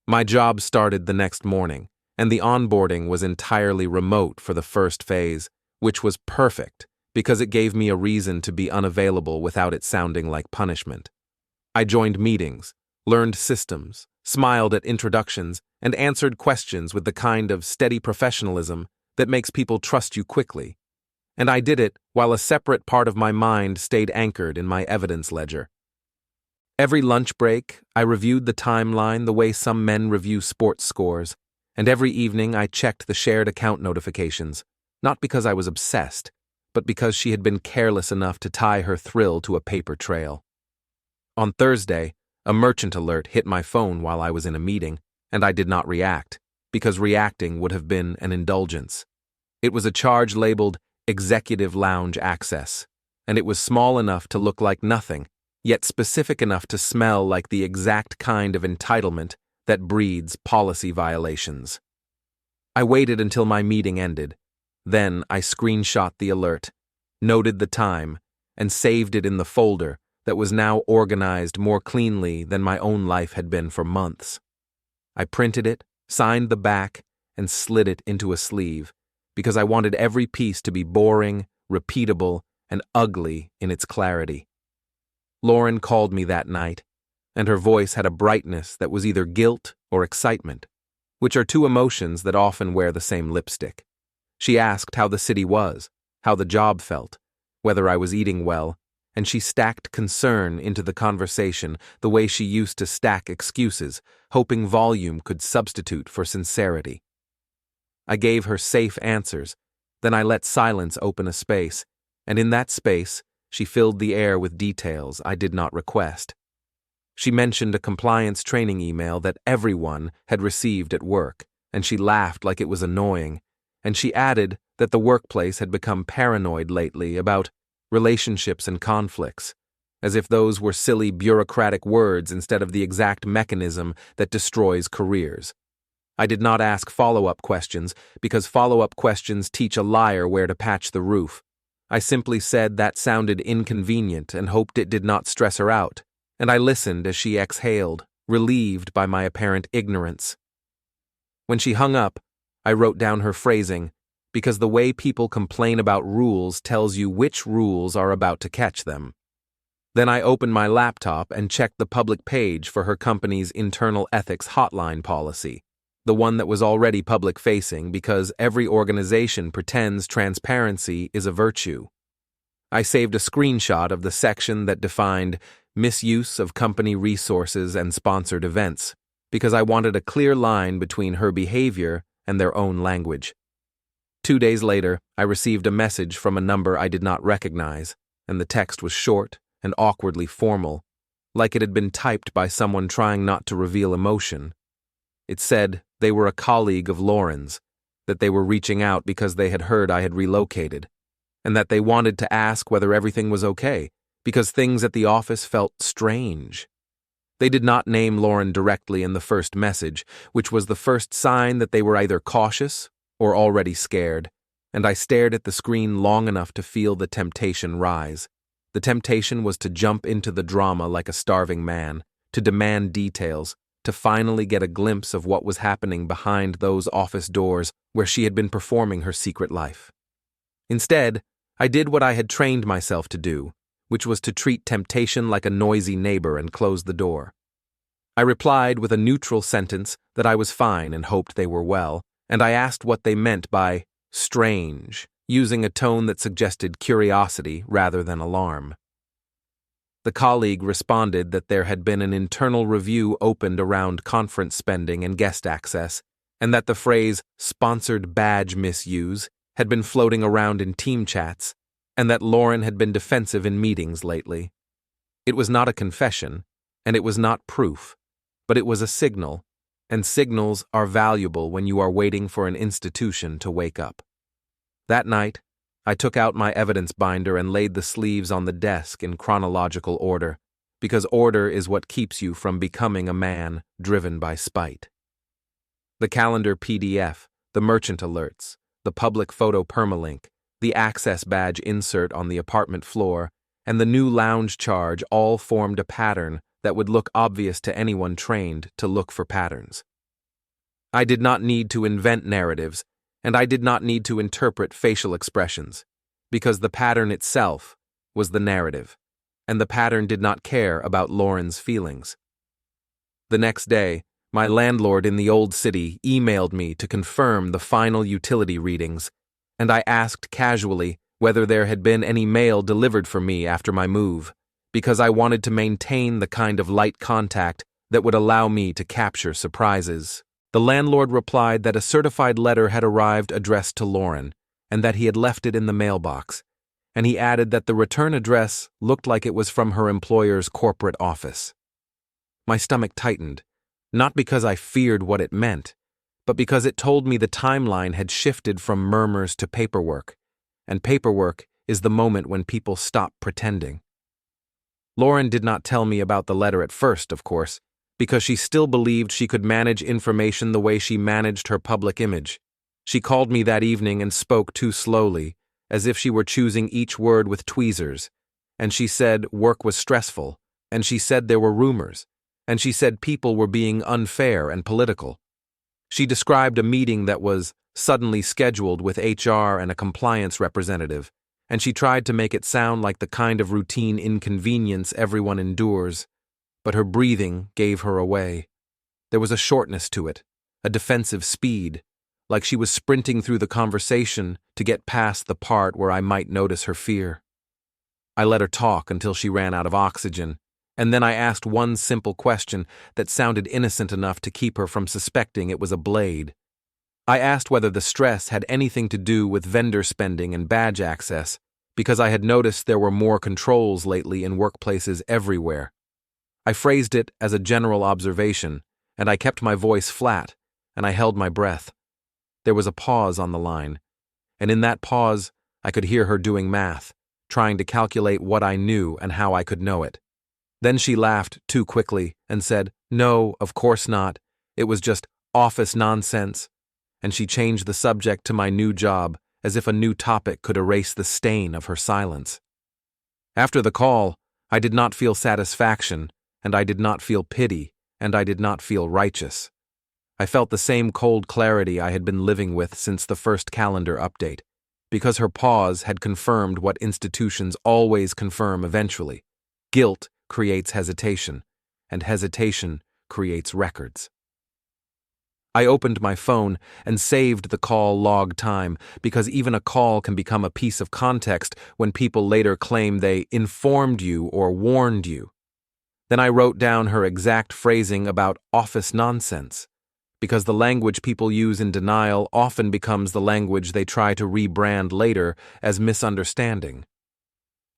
My job started the next morning, and the onboarding was entirely remote for the first phase, which was perfect because it gave me a reason to be unavailable without it sounding like punishment. I joined meetings, learned systems, smiled at introductions, and answered questions with the kind of steady professionalism that makes people trust you quickly. And I did it while a separate part of my mind stayed anchored in my evidence ledger. Every lunch break, I reviewed the timeline the way some men review sports scores, and every evening I checked the shared account notifications, not because I was obsessed, but because she had been careless enough to tie her thrill to a paper trail. On Thursday, a merchant alert hit my phone while I was in a meeting, and I did not react, because reacting would have been an indulgence. It was a charge labeled Executive Lounge Access, and it was small enough to look like nothing, yet specific enough to smell like the exact kind of entitlement that breeds policy violations. I waited until my meeting ended. Then I screenshot the alert, noted the time, and saved it in the folder that was now organized more cleanly than my own life had been for months. I printed it, signed the back, and slid it into a sleeve, because I wanted every piece to be boring, repeatable, and ugly in its clarity. Lauren called me that night, and her voice had a brightness that was either guilt or excitement, which are two emotions that often wear the same lipstick. She asked how the city was, how the job felt, whether I was eating well, and she stacked concern into the conversation the way she used to stack excuses, hoping volume could substitute for sincerity. I gave her safe answers, then I let silence open a space, and in that space, she filled the air with details I did not request. She mentioned a compliance training email that everyone had received at work, and she laughed like it was annoying, and she added that the workplace had become paranoid lately about relationships and conflicts, as if those were silly bureaucratic words instead of the exact mechanism that destroys careers. I did not ask follow-up questions because follow-up questions teach a liar where to patch the roof, I simply said that sounded inconvenient and hoped it did not stress her out, and I listened as she exhaled, relieved by my apparent ignorance. When she hung up, I wrote down her phrasing, because the way people complain about rules tells you which rules are about to catch them. Then I opened my laptop and checked the public page for her company's internal ethics hotline policy, the one that was already public-facing because every organization pretends transparency is a virtue. I saved a screenshot of the section that defined misuse of company resources and sponsored events, because I wanted a clear line between her behavior and their own language. 2 days later, I received a message from a number I did not recognize, and the text was short and awkwardly formal, like it had been typed by someone trying not to reveal emotion. It said they were a colleague of Lauren's, that they were reaching out because they had heard I had relocated, and that they wanted to ask whether everything was okay, because things at the office felt strange. They did not name Lauren directly in the first message, which was the first sign that they were either cautious or already scared, and I stared at the screen long enough to feel the temptation rise. The temptation was to jump into the drama like a starving man, to demand details, to finally get a glimpse of what was happening behind those office doors where she had been performing her secret life. Instead, I did what I had trained myself to do, which was to treat temptation like a noisy neighbor and close the door. I replied with a neutral sentence that I was fine and hoped they were well, and I asked what they meant by strange, using a tone that suggested curiosity rather than alarm. The colleague responded that there had been an internal review opened around conference spending and guest access, and that the phrase sponsored badge misuse had been floating around in team chats, and that Lauren had been defensive in meetings lately. It was not a confession, and it was not proof, but it was a signal, and signals are valuable when you are waiting for an institution to wake up. That night, I took out my evidence binder and laid the sleeves on the desk in chronological order, because order is what keeps you from becoming a man driven by spite. The calendar PDF, the merchant alerts, the public photo permalink, the access badge insert on the apartment floor, and the new lounge charge all formed a pattern that would look obvious to anyone trained to look for patterns. I did not need to invent narratives, and I did not need to interpret facial expressions, because the pattern itself was the narrative, and the pattern did not care about Lauren's feelings. The next day, my landlord in the old city emailed me to confirm the final utility readings, and I asked casually whether there had been any mail delivered for me after my move, because I wanted to maintain the kind of light contact that would allow me to capture surprises. The landlord replied that a certified letter had arrived addressed to Lauren, and that he had left it in the mailbox, and he added that the return address looked like it was from her employer's corporate office. My stomach tightened, not because I feared what it meant, but because it told me the timeline had shifted from murmurs to paperwork, and paperwork is the moment when people stop pretending. Lauren did not tell me about the letter at first, of course, because she still believed she could manage information the way she managed her public image. She called me that evening and spoke too slowly, as if she were choosing each word with tweezers, and she said work was stressful, and she said there were rumors, and she said people were being unfair and political. She described a meeting that was suddenly scheduled with HR and a compliance representative, and she tried to make it sound like the kind of routine inconvenience everyone endures, but her breathing gave her away. There was a shortness to it, a defensive speed, like she was sprinting through the conversation to get past the part where I might notice her fear. I let her talk until she ran out of oxygen, and then I asked one simple question that sounded innocent enough to keep her from suspecting it was a blade. I asked whether the stress had anything to do with vendor spending and badge access, because I had noticed there were more controls lately in workplaces everywhere. I phrased it as a general observation, and I kept my voice flat, and I held my breath. There was a pause on the line, and in that pause, I could hear her doing math, trying to calculate what I knew and how I could know it. Then she laughed too quickly and said, "No, of course not. It was just office nonsense." And she changed the subject to my new job, as if a new topic could erase the stain of her silence. After the call, I did not feel satisfaction, and I did not feel pity, and I did not feel righteous. I felt the same cold clarity I had been living with since the first calendar update, because her pause had confirmed what institutions always confirm eventually. Guilt creates hesitation, and hesitation creates records. I opened my phone and saved the call log time because even a call can become a piece of context when people later claim they informed you or warned you. Then I wrote down her exact phrasing about office nonsense, because the language people use in denial often becomes the language they try to rebrand later as misunderstanding.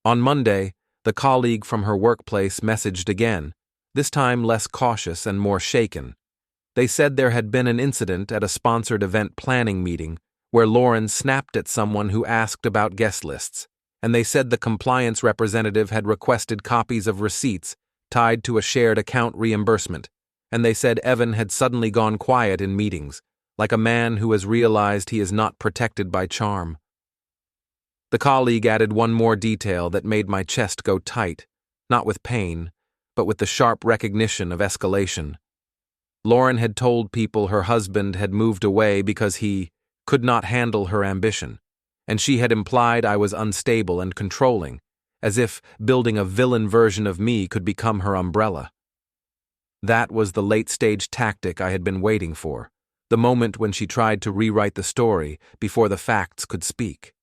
On Monday, the colleague from her workplace messaged again, this time less cautious and more shaken. They said there had been an incident at a sponsored event planning meeting where Lauren snapped at someone who asked about guest lists, and they said the compliance representative had requested copies of receipts tied to a shared account reimbursement, and they said Evan had suddenly gone quiet in meetings, like a man who has realized he is not protected by charm. The colleague added one more detail that made my chest go tight, not with pain, but with the sharp recognition of escalation. Lauren had told people her husband had moved away because he could not handle her ambition, and she had implied I was unstable and controlling, as if building a villain version of me could become her umbrella. That was the late-stage tactic I had been waiting for, the moment when she tried to rewrite the story before the facts could speak.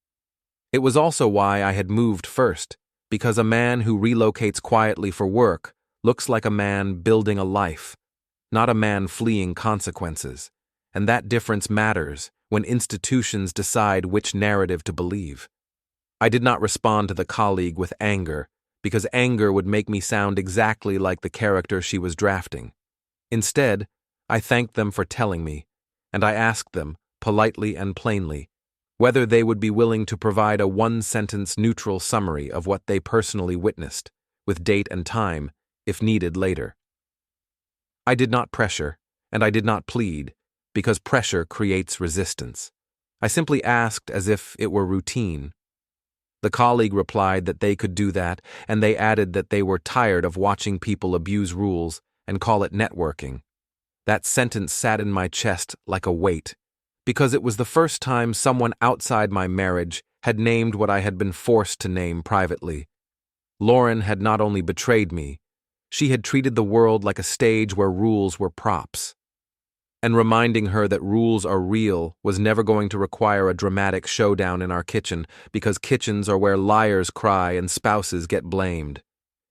It was also why I had moved first, because a man who relocates quietly for work looks like a man building a life, not a man fleeing consequences, and that difference matters when institutions decide which narrative to believe. I did not respond to the colleague with anger, because anger would make me sound exactly like the character she was drafting. Instead, I thanked them for telling me, and I asked them, politely and plainly, whether they would be willing to provide a one-sentence neutral summary of what they personally witnessed, with date and time, if needed later. I did not pressure, and I did not plead, because pressure creates resistance. I simply asked as if it were routine. The colleague replied that they could do that, and they added that they were tired of watching people abuse rules and call it networking. That sentence sat in my chest like a weight, because it was the first time someone outside my marriage had named what I had been forced to name privately. Lauren had not only betrayed me, she had treated the world like a stage where rules were props. And reminding her that rules are real was never going to require a dramatic showdown in our kitchen, because kitchens are where liars cry and spouses get blamed.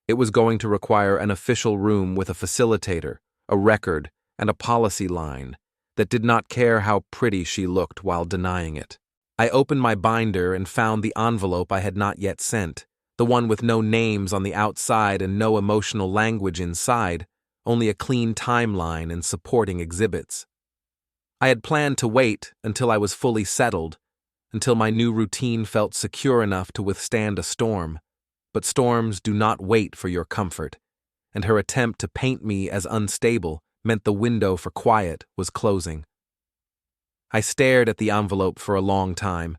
It was going to require an official room with a facilitator, a record, and a policy line that did not care how pretty she looked while denying it. I opened my binder and found the envelope I had not yet sent, the one with no names on the outside and no emotional language inside, only a clean timeline and supporting exhibits. I had planned to wait until I was fully settled, until my new routine felt secure enough to withstand a storm, but storms do not wait for your comfort, and her attempt to paint me as unstable meant the window for quiet was closing. I stared at the envelope for a long time.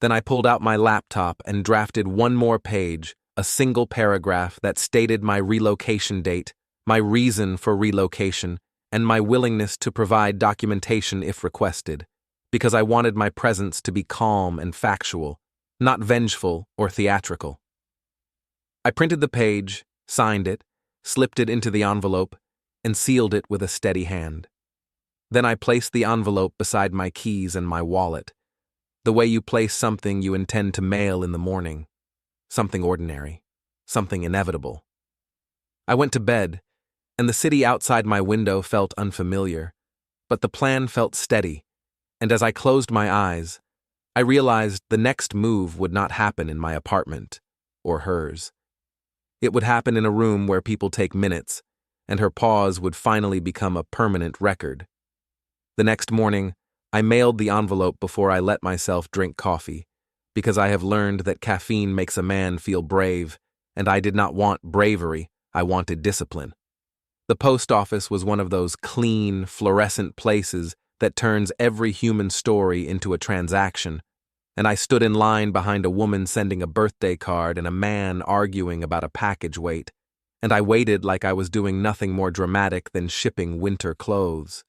Then I pulled out my laptop and drafted one more page, a single paragraph that stated my relocation date, my reason for relocation, and my willingness to provide documentation if requested, because I wanted my presence to be calm and factual, not vengeful or theatrical. I printed the page, signed it, slipped it into the envelope, and sealed it with a steady hand. Then I placed the envelope beside my keys and my wallet, the way you place something you intend to mail in the morning, something ordinary, something inevitable. I went to bed, and the city outside my window felt unfamiliar, but the plan felt steady, and as I closed my eyes, I realized the next move would not happen in my apartment, or hers. It would happen in a room where people take minutes, and her pause would finally become a permanent record. The next morning, I mailed the envelope before I let myself drink coffee, because I have learned that caffeine makes a man feel brave, and I did not want bravery, I wanted discipline. The post office was one of those clean, fluorescent places that turns every human story into a transaction, and I stood in line behind a woman sending a birthday card and a man arguing about a package weight, and I waited like I was doing nothing more dramatic than shipping winter clothes.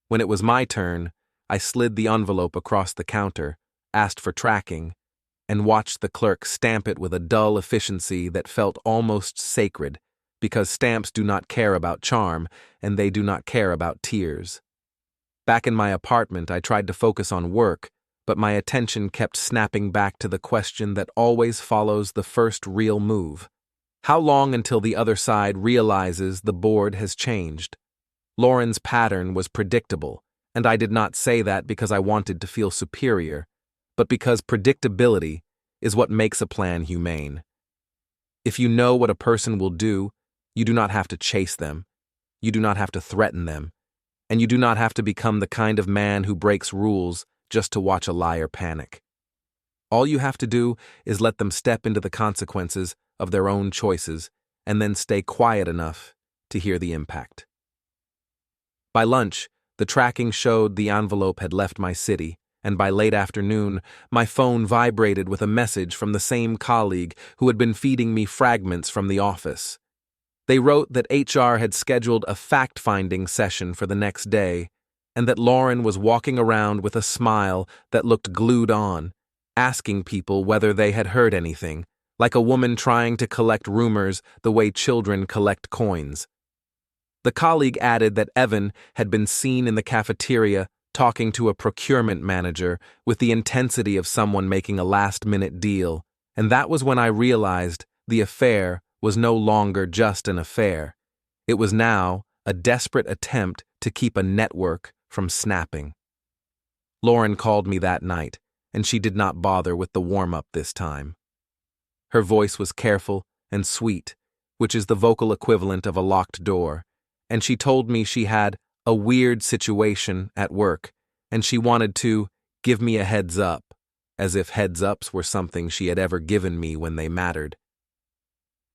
When it was my turn, I slid the envelope across the counter, asked for tracking, and watched the clerk stamp it with a dull efficiency that felt almost sacred, because stamps do not care about charm, and they do not care about tears. Back in my apartment, I tried to focus on work, but my attention kept snapping back to the question that always follows the first real move. How long until the other side realizes the board has changed? Lauren's pattern was predictable, and I did not say that because I wanted to feel superior, but because predictability is what makes a plan humane. If you know what a person will do, you do not have to chase them, you do not have to threaten them, and you do not have to become the kind of man who breaks rules just to watch a liar panic. All you have to do is let them step into the consequences of their own choices and then stay quiet enough to hear the impact. By lunch, the tracking showed the envelope had left my city, and by late afternoon, my phone vibrated with a message from the same colleague who had been feeding me fragments from the office. They wrote that HR had scheduled a fact-finding session for the next day, and that Lauren was walking around with a smile that looked glued on, asking people whether they had heard anything, like a woman trying to collect rumors the way children collect coins. The colleague added that Evan had been seen in the cafeteria talking to a procurement manager with the intensity of someone making a last-minute deal, and that was when I realized the affair was no longer just an affair. It was now a desperate attempt to keep a network from snapping. Lauren called me that night, and she did not bother with the warm-up this time. Her voice was careful and sweet, which is the vocal equivalent of a locked door, and she told me she had a weird situation at work, and she wanted to give me a heads up, as if heads-ups were something she had ever given me when they mattered.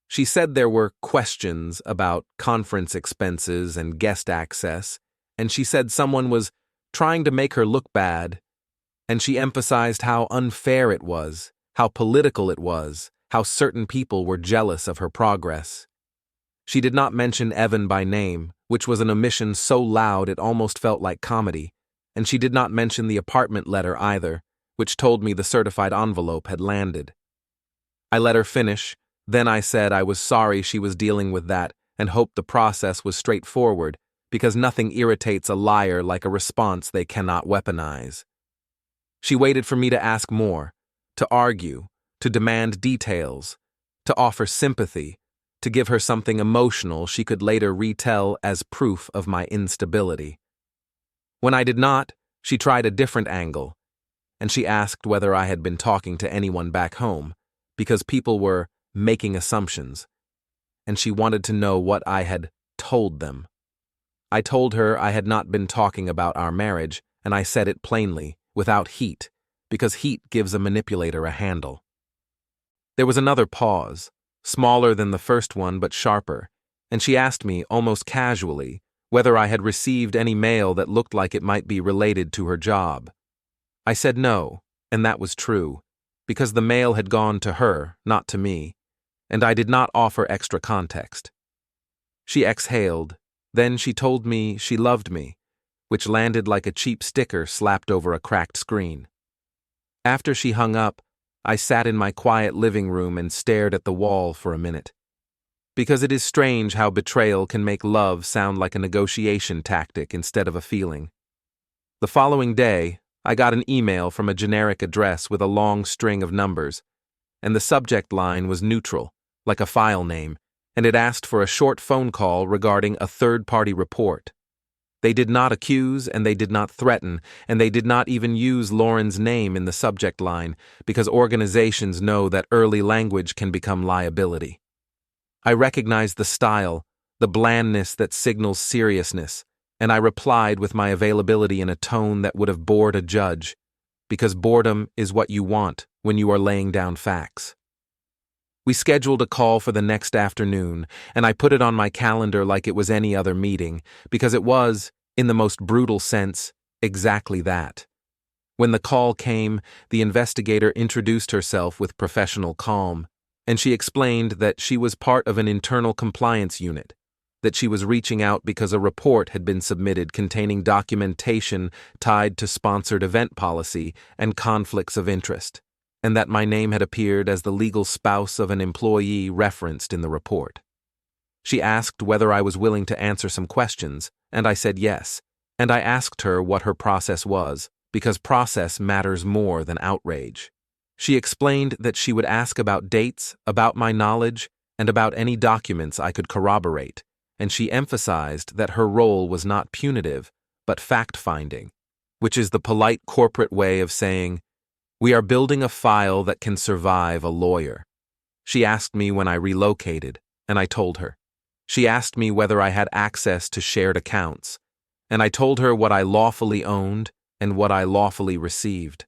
She said there were questions about conference expenses and guest access, and she said someone was trying to make her look bad, and she emphasized how unfair it was, how political it was, how certain people were jealous of her progress. She did not mention Evan by name, which was an omission so loud it almost felt like comedy, and she did not mention the apartment letter either, which told me the certified envelope had landed. I let her finish, then I said I was sorry she was dealing with that and hoped the process was straightforward, because nothing irritates a liar like a response they cannot weaponize. She waited for me to ask more, to argue, to demand details, to offer sympathy, to give her something emotional she could later retell as proof of my instability. When I did not, she tried a different angle, and she asked whether I had been talking to anyone back home, because people were making assumptions, and she wanted to know what I had told them. I told her I had not been talking about our marriage, and I said it plainly, without heat, because heat gives a manipulator a handle. There was another pause, smaller than the first one but sharper, and she asked me, almost casually, whether I had received any mail that looked like it might be related to her job. I said no, and that was true, because the mail had gone to her, not to me, and I did not offer extra context. She exhaled, then she told me she loved me, which landed like a cheap sticker slapped over a cracked screen. After she hung up, I sat in my quiet living room and stared at the wall for a minute. Because it is strange how betrayal can make love sound like a negotiation tactic instead of a feeling. The following day, I got an email from a generic address with a long string of numbers, and the subject line was neutral, like a file name, and it asked for a short phone call regarding a third-party report. They did not accuse, and they did not threaten, and they did not even use Lauren's name in the subject line, because organizations know that early language can become liability. I recognized the style, the blandness that signals seriousness, and I replied with my availability in a tone that would have bored a judge, because boredom is what you want when you are laying down facts. We scheduled a call for the next afternoon, and I put it on my calendar like it was any other meeting, because it was, in the most brutal sense, exactly that. When the call came, the investigator introduced herself with professional calm, and she explained that she was part of an internal compliance unit, that she was reaching out because a report had been submitted containing documentation tied to sponsored event policy and conflicts of interest, and that my name had appeared as the legal spouse of an employee referenced in the report. She asked whether I was willing to answer some questions, and I said yes, and I asked her what her process was, because process matters more than outrage. She explained that she would ask about dates, about my knowledge, and about any documents I could corroborate, and she emphasized that her role was not punitive, but fact-finding, which is the polite corporate way of saying, "We are building a file that can survive a lawyer." She asked me when I relocated, and I told her. She asked me whether I had access to shared accounts, and I told her what I lawfully owned and what I lawfully received.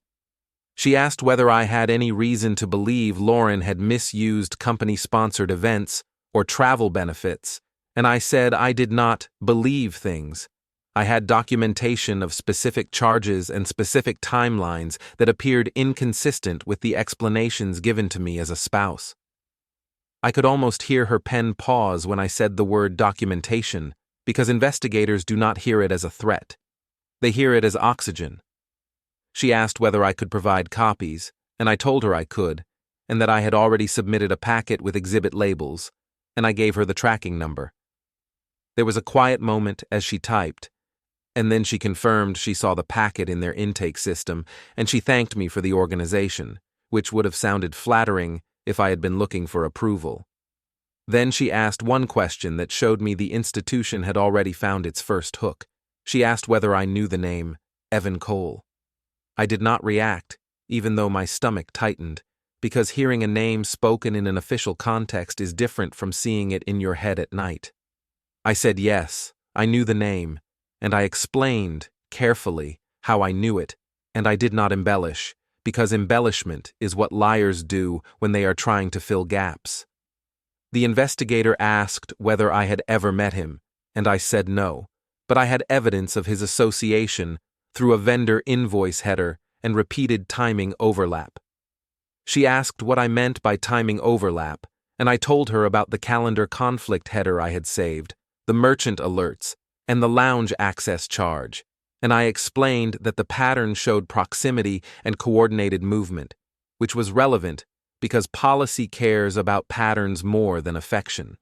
She asked whether I had any reason to believe Lauren had misused company-sponsored events or travel benefits, and I said I did not believe things. I had documentation of specific charges and specific timelines that appeared inconsistent with the explanations given to me as a spouse. I could almost hear her pen pause when I said the word documentation, because investigators do not hear it as a threat. They hear it as oxygen. She asked whether I could provide copies, and I told her I could, and that I had already submitted a packet with exhibit labels, and I gave her the tracking number. There was a quiet moment as she typed, and then she confirmed she saw the packet in their intake system, and she thanked me for the organization, which would have sounded flattering if I had been looking for approval. Then she asked one question that showed me the institution had already found its first hook. She asked whether I knew the name Evan Cole. I did not react, even though my stomach tightened, because hearing a name spoken in an official context is different from seeing it in your head at night. I said yes, I knew the name, and I explained, carefully, how I knew it, and I did not embellish, because embellishment is what liars do when they are trying to fill gaps. The investigator asked whether I had ever met him, and I said no, but I had evidence of his association through a vendor invoice header and repeated timing overlap. She asked what I meant by timing overlap, and I told her about the calendar conflict header I had saved, the merchant alerts, and the lounge access charge, and I explained that the pattern showed proximity and coordinated movement, which was relevant because policy cares about patterns more than affection.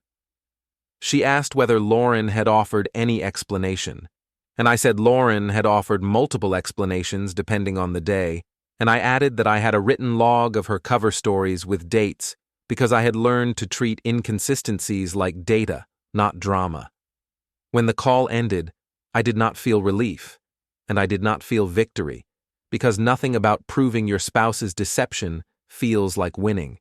She asked whether Lauren had offered any explanation, and I said Lauren had offered multiple explanations depending on the day, and I added that I had a written log of her cover stories with dates because I had learned to treat inconsistencies like data, not drama. When the call ended, I did not feel relief, and I did not feel victory, because nothing about proving your spouse's deception feels like winning.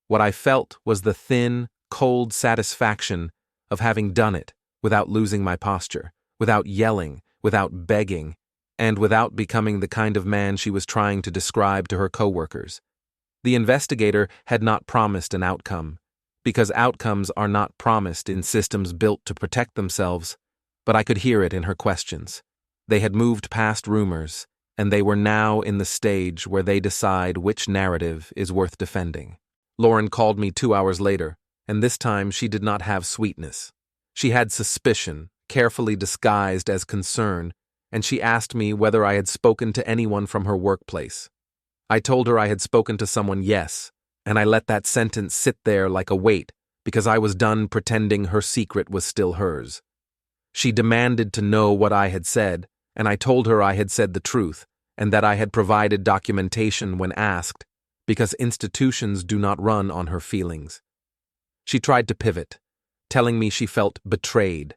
What I felt was the thin, cold satisfaction of having done it without losing my posture, without yelling, without begging, and without becoming the kind of man she was trying to describe to her coworkers. The investigator had not promised an outcome, because outcomes are not promised in systems built to protect themselves, but I could hear it in her questions. They had moved past rumors, and they were now in the stage where they decide which narrative is worth defending. Lauren called me 2 hours later, and this time she did not have sweetness. She had suspicion, carefully disguised as concern, and she asked me whether I had spoken to anyone from her workplace. I told her I had spoken to someone, yes, and I let that sentence sit there like a weight because I was done pretending her secret was still hers. She demanded to know what I had said, and I told her I had said the truth and that I had provided documentation when asked, because institutions do not run on her feelings. She tried to pivot, telling me she felt betrayed,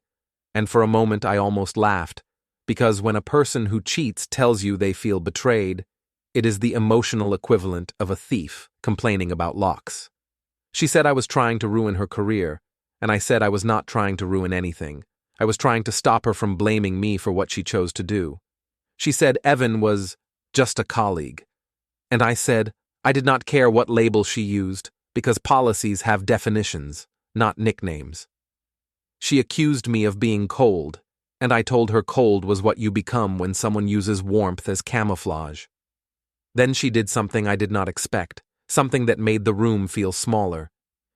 and for a moment I almost laughed, because when a person who cheats tells you they feel betrayed, it is the emotional equivalent of a thief complaining about locks. She said I was trying to ruin her career, and I said I was not trying to ruin anything. I was trying to stop her from blaming me for what she chose to do. She said Evan was just a colleague, and I said I did not care what label she used because policies have definitions, not nicknames. She accused me of being cold, And I told her cold was what you become when someone uses warmth as camouflage. Then she did something I did not expect, something that made the room feel smaller.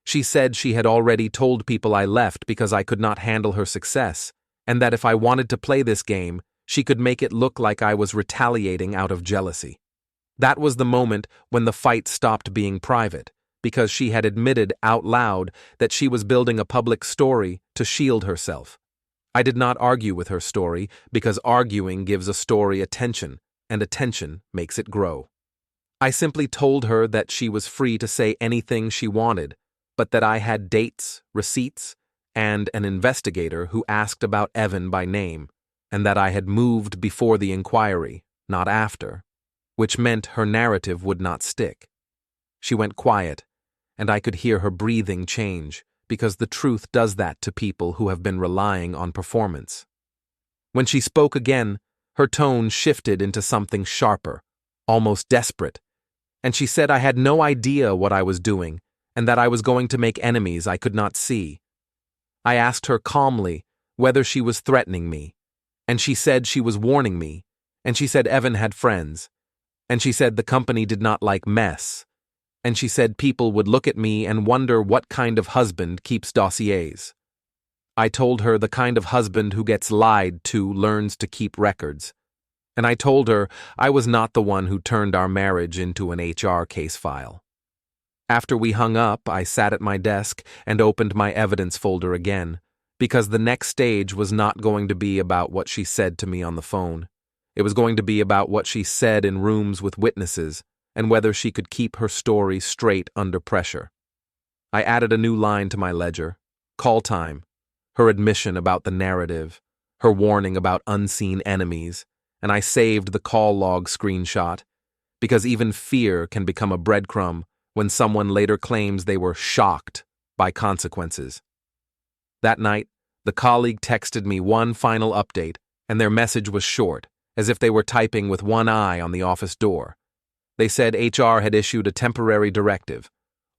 She said she had already told people I left because I could not handle her success, and that if I wanted to play this game, she could make it look like I was retaliating out of jealousy. That was the moment when the fight stopped being private, because she had admitted out loud that she was building a public story to shield herself. I did not argue with her story because arguing gives a story attention, and attention makes it grow. I simply told her that she was free to say anything she wanted, but that I had dates, receipts, and an investigator who asked about Evan by name, and that I had moved before the inquiry, not after, which meant her narrative would not stick. She went quiet, and I could hear her breathing change, because the truth does that to people who have been relying on performance. When she spoke again, her tone shifted into something sharper, almost desperate, and she said I had no idea what I was doing, and that I was going to make enemies I could not see. I asked her calmly whether she was threatening me, and she said she was warning me, and she said Evan had friends, and she said the company did not like mess, and she said people would look at me and wonder what kind of husband keeps dossiers. I told her the kind of husband who gets lied to learns to keep records, and I told her I was not the one who turned our marriage into an HR case file. After we hung up, I sat at my desk and opened my evidence folder again, because the next stage was not going to be about what she said to me on the phone. It was going to be about what she said in rooms with witnesses, and whether she could keep her story straight under pressure. I added a new line to my ledger: call time, her admission about the narrative, her warning about unseen enemies, and I saved the call log screenshot, because even fear can become a breadcrumb when someone later claims they were shocked by consequences. That night, the colleague texted me one final update, and their message was short, as if they were typing with one eye on the office door. They said HR had issued a temporary directive.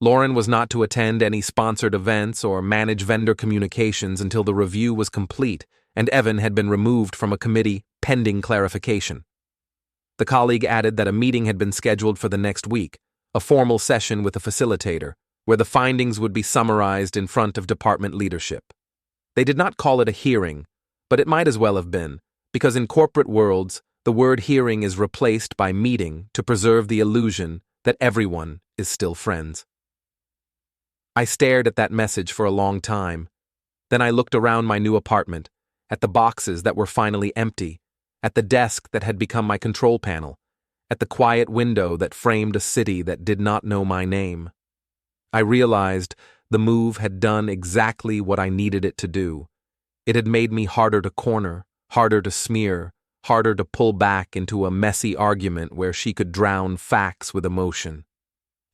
Lauren was not to attend any sponsored events or manage vendor communications until the review was complete, and Evan had been removed from a committee pending clarification. The colleague added that a meeting had been scheduled for the next week, a formal session with a facilitator, where the findings would be summarized in front of department leadership. They did not call it a hearing, but it might as well have been, because in corporate worlds, the word hearing is replaced by meeting to preserve the illusion that everyone is still friends. I stared at that message for a long time. Then I looked around my new apartment, at the boxes that were finally empty, at the desk that had become my control panel, at the quiet window that framed a city that did not know my name. I realized the move had done exactly what I needed it to do. It had made me harder to corner, harder to smear, harder to pull back into a messy argument where she could drown facts with emotion.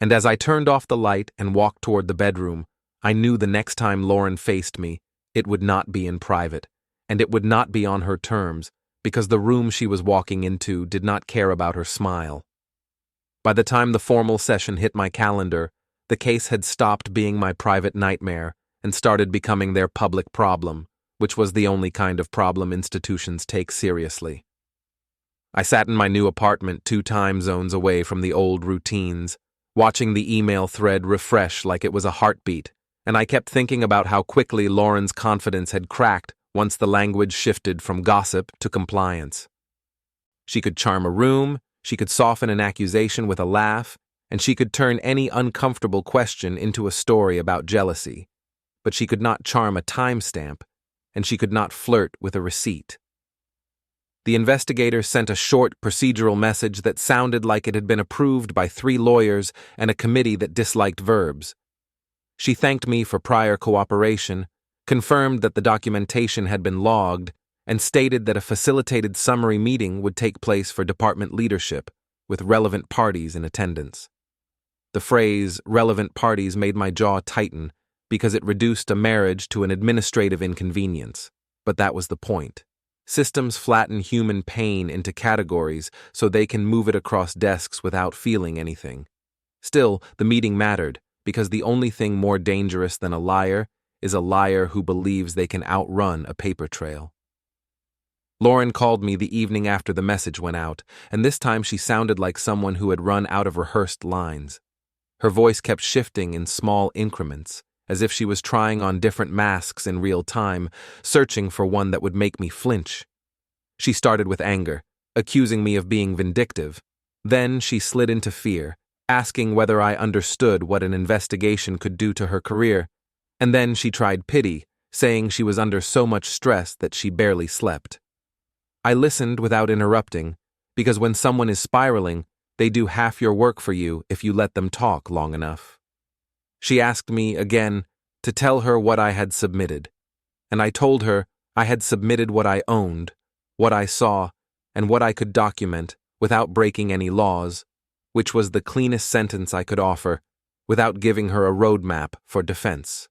And as I turned off the light and walked toward the bedroom, I knew the next time Lauren faced me, it would not be in private, and it would not be on her terms, because the room she was walking into did not care about her smile. By the time the formal session hit my calendar, the case had stopped being my private nightmare and started becoming their public problem, which was the only kind of problem institutions take seriously. I sat in my new apartment 2 time zones away from the old routines, watching the email thread refresh like it was a heartbeat, and I kept thinking about how quickly Lauren's confidence had cracked once the language shifted from gossip to compliance. She could charm a room, she could soften an accusation with a laugh, and she could turn any uncomfortable question into a story about jealousy. But she could not charm a timestamp, and she could not flirt with a receipt. The investigator sent a short procedural message that sounded like it had been approved by 3 lawyers and a committee that disliked verbs. She thanked me for prior cooperation, confirmed that the documentation had been logged, and stated that a facilitated summary meeting would take place for department leadership, with relevant parties in attendance. The phrase relevant parties made my jaw tighten because it reduced a marriage to an administrative inconvenience, but that was the point. Systems flatten human pain into categories so they can move it across desks without feeling anything. Still, the meeting mattered, because the only thing more dangerous than a liar is a liar who believes they can outrun a paper trail. Lauren called me the evening after the message went out, and this time she sounded like someone who had run out of rehearsed lines. Her voice kept shifting in small increments, as if she was trying on different masks in real time, searching for one that would make me flinch. She started with anger, accusing me of being vindictive. Then she slid into fear, asking whether I understood what an investigation could do to her career. And then she tried pity, saying she was under so much stress that she barely slept. I listened without interrupting, because when someone is spiraling, they do half your work for you if you let them talk long enough. She asked me again to tell her what I had submitted, and I told her I had submitted what I owned, what I saw, and what I could document without breaking any laws, which was the cleanest sentence I could offer, without giving her a roadmap for defense.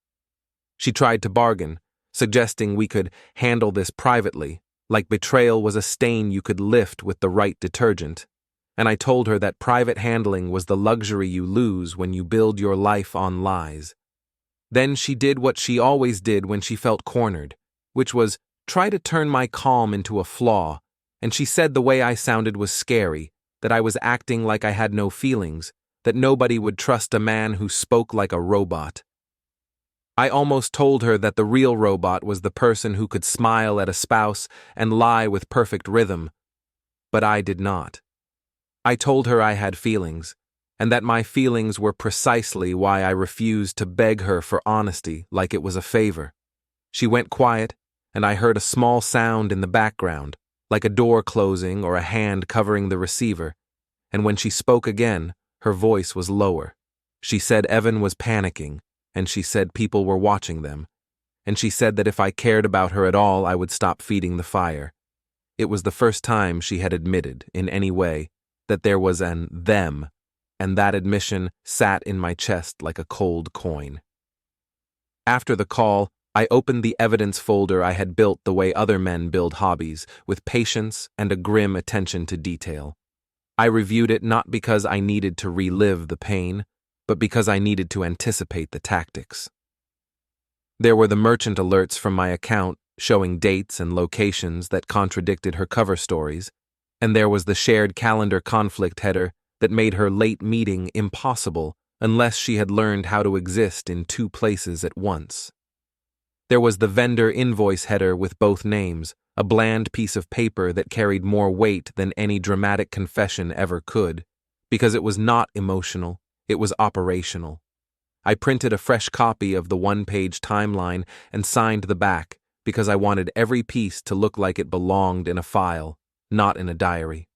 She tried to bargain, suggesting we could handle this privately, like betrayal was a stain you could lift with the right detergent, and I told her that private handling was the luxury you lose when you build your life on lies. Then she did what she always did when she felt cornered, which was try to turn my calm into a flaw, and she said the way I sounded was scary, that I was acting like I had no feelings, that nobody would trust a man who spoke like a robot. I almost told her that the real robot was the person who could smile at a spouse and lie with perfect rhythm, but I did not. I told her I had feelings, and that my feelings were precisely why I refused to beg her for honesty like it was a favor. She went quiet, and I heard a small sound in the background, like a door closing or a hand covering the receiver, and when she spoke again, her voice was lower. She said Evan was panicking, and she said people were watching them, and she said that if I cared about her at all, I would stop feeding the fire. It was the first time she had admitted, in any way, that there was an them, and that admission sat in my chest like a cold coin. After the call, I opened the evidence folder I had built the way other men build hobbies, with patience and a grim attention to detail. I reviewed it not because I needed to relive the pain, but because I needed to anticipate the tactics. There were the merchant alerts from my account showing dates and locations that contradicted her cover stories, and there was the shared calendar conflict header that made her late meeting impossible unless she had learned how to exist in two places at once. There was the vendor invoice header with both names, a bland piece of paper that carried more weight than any dramatic confession ever could, because it was not emotional. It was operational. I printed a fresh copy of the one-page timeline and signed the back because I wanted every piece to look like it belonged in a file, not in a diary.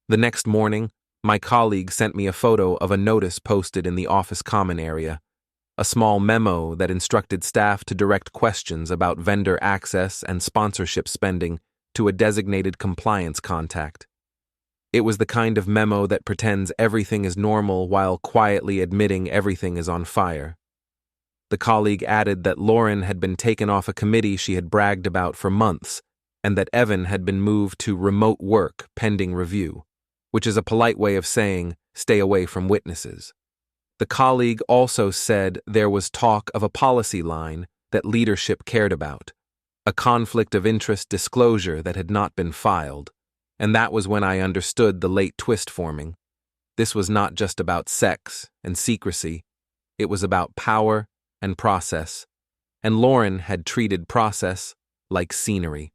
The next morning, my colleague sent me a photo of a notice posted in the office common area, a small memo that instructed staff to direct questions about vendor access and sponsorship spending to a designated compliance contact. It was the kind of memo that pretends everything is normal while quietly admitting everything is on fire. The colleague added that Lauren had been taken off a committee she had bragged about for months, and that Evan had been moved to remote work pending review, which is a polite way of saying stay away from witnesses. The colleague also said there was talk of a policy line that leadership cared about, a conflict of interest disclosure that had not been filed. And that was when I understood the late twist forming. This was not just about sex and secrecy. It was about power and process. And Lauren had treated process like scenery.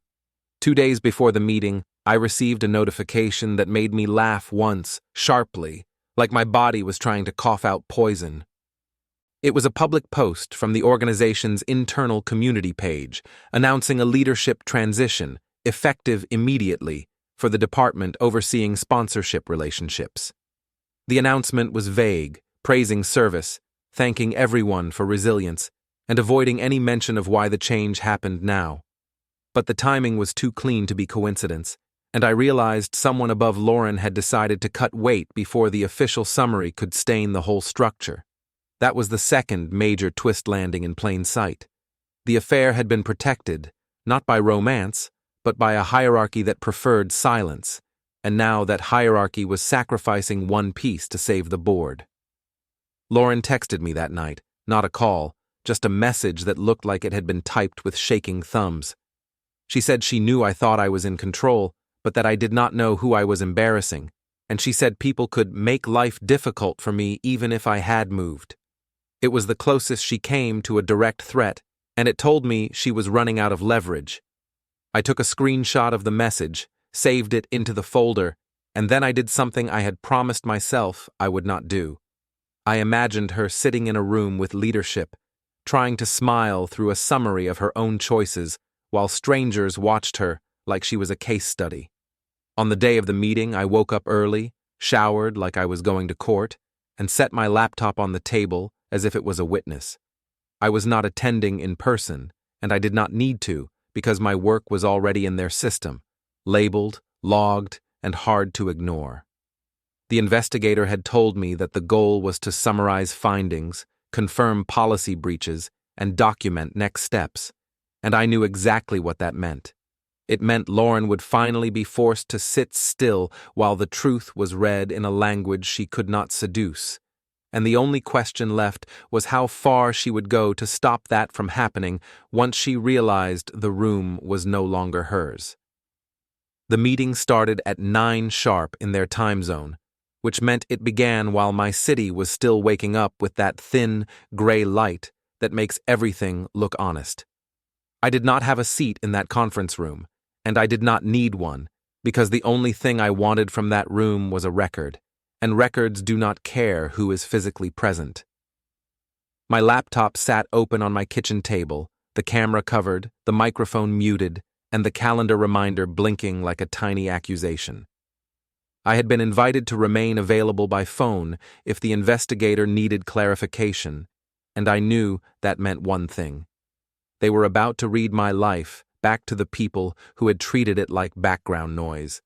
2 days before the meeting, I received a notification that made me laugh once, sharply, like my body was trying to cough out poison. It was a public post from the organization's internal community page announcing a leadership transition, effective immediately, for the department overseeing sponsorship relationships. The announcement was vague, praising service, thanking everyone for resilience, and avoiding any mention of why the change happened now. But the timing was too clean to be coincidence, and I realized someone above Lauren had decided to cut weight before the official summary could stain the whole structure. That was the second major twist landing in plain sight. The affair had been protected, not by romance, but by a hierarchy that preferred silence, and now that hierarchy was sacrificing one piece to save the board. Lauren texted me that night, not a call, just a message that looked like it had been typed with shaking thumbs. She said she knew I thought I was in control, but that I did not know who I was embarrassing, and she said people could make life difficult for me even if I had moved. It was the closest she came to a direct threat, and it told me she was running out of leverage. I took a screenshot of the message, saved it into the folder, and then I did something I had promised myself I would not do. I imagined her sitting in a room with leadership, trying to smile through a summary of her own choices, while strangers watched her like she was a case study. On the day of the meeting, I woke up early, showered like I was going to court, and set my laptop on the table as if it was a witness. I was not attending in person, and I did not need to because my work was already in their system, labeled, logged, and hard to ignore. The investigator had told me that the goal was to summarize findings, confirm policy breaches, and document next steps, and I knew exactly what that meant. It meant Lauren would finally be forced to sit still while the truth was read in a language she could not seduce, and the only question left was how far she would go to stop that from happening once she realized the room was no longer hers. The meeting started at 9 sharp in their time zone, which meant it began while my city was still waking up with that thin, gray light that makes everything look honest. I did not have a seat in that conference room, and I did not need one, because the only thing I wanted from that room was a record, and records do not care who is physically present. My laptop sat open on my kitchen table, the camera covered, the microphone muted, and the calendar reminder blinking like a tiny accusation. I had been invited to remain available by phone if the investigator needed clarification, and I knew that meant one thing. They were about to read my life back to the people who had treated it like background noise.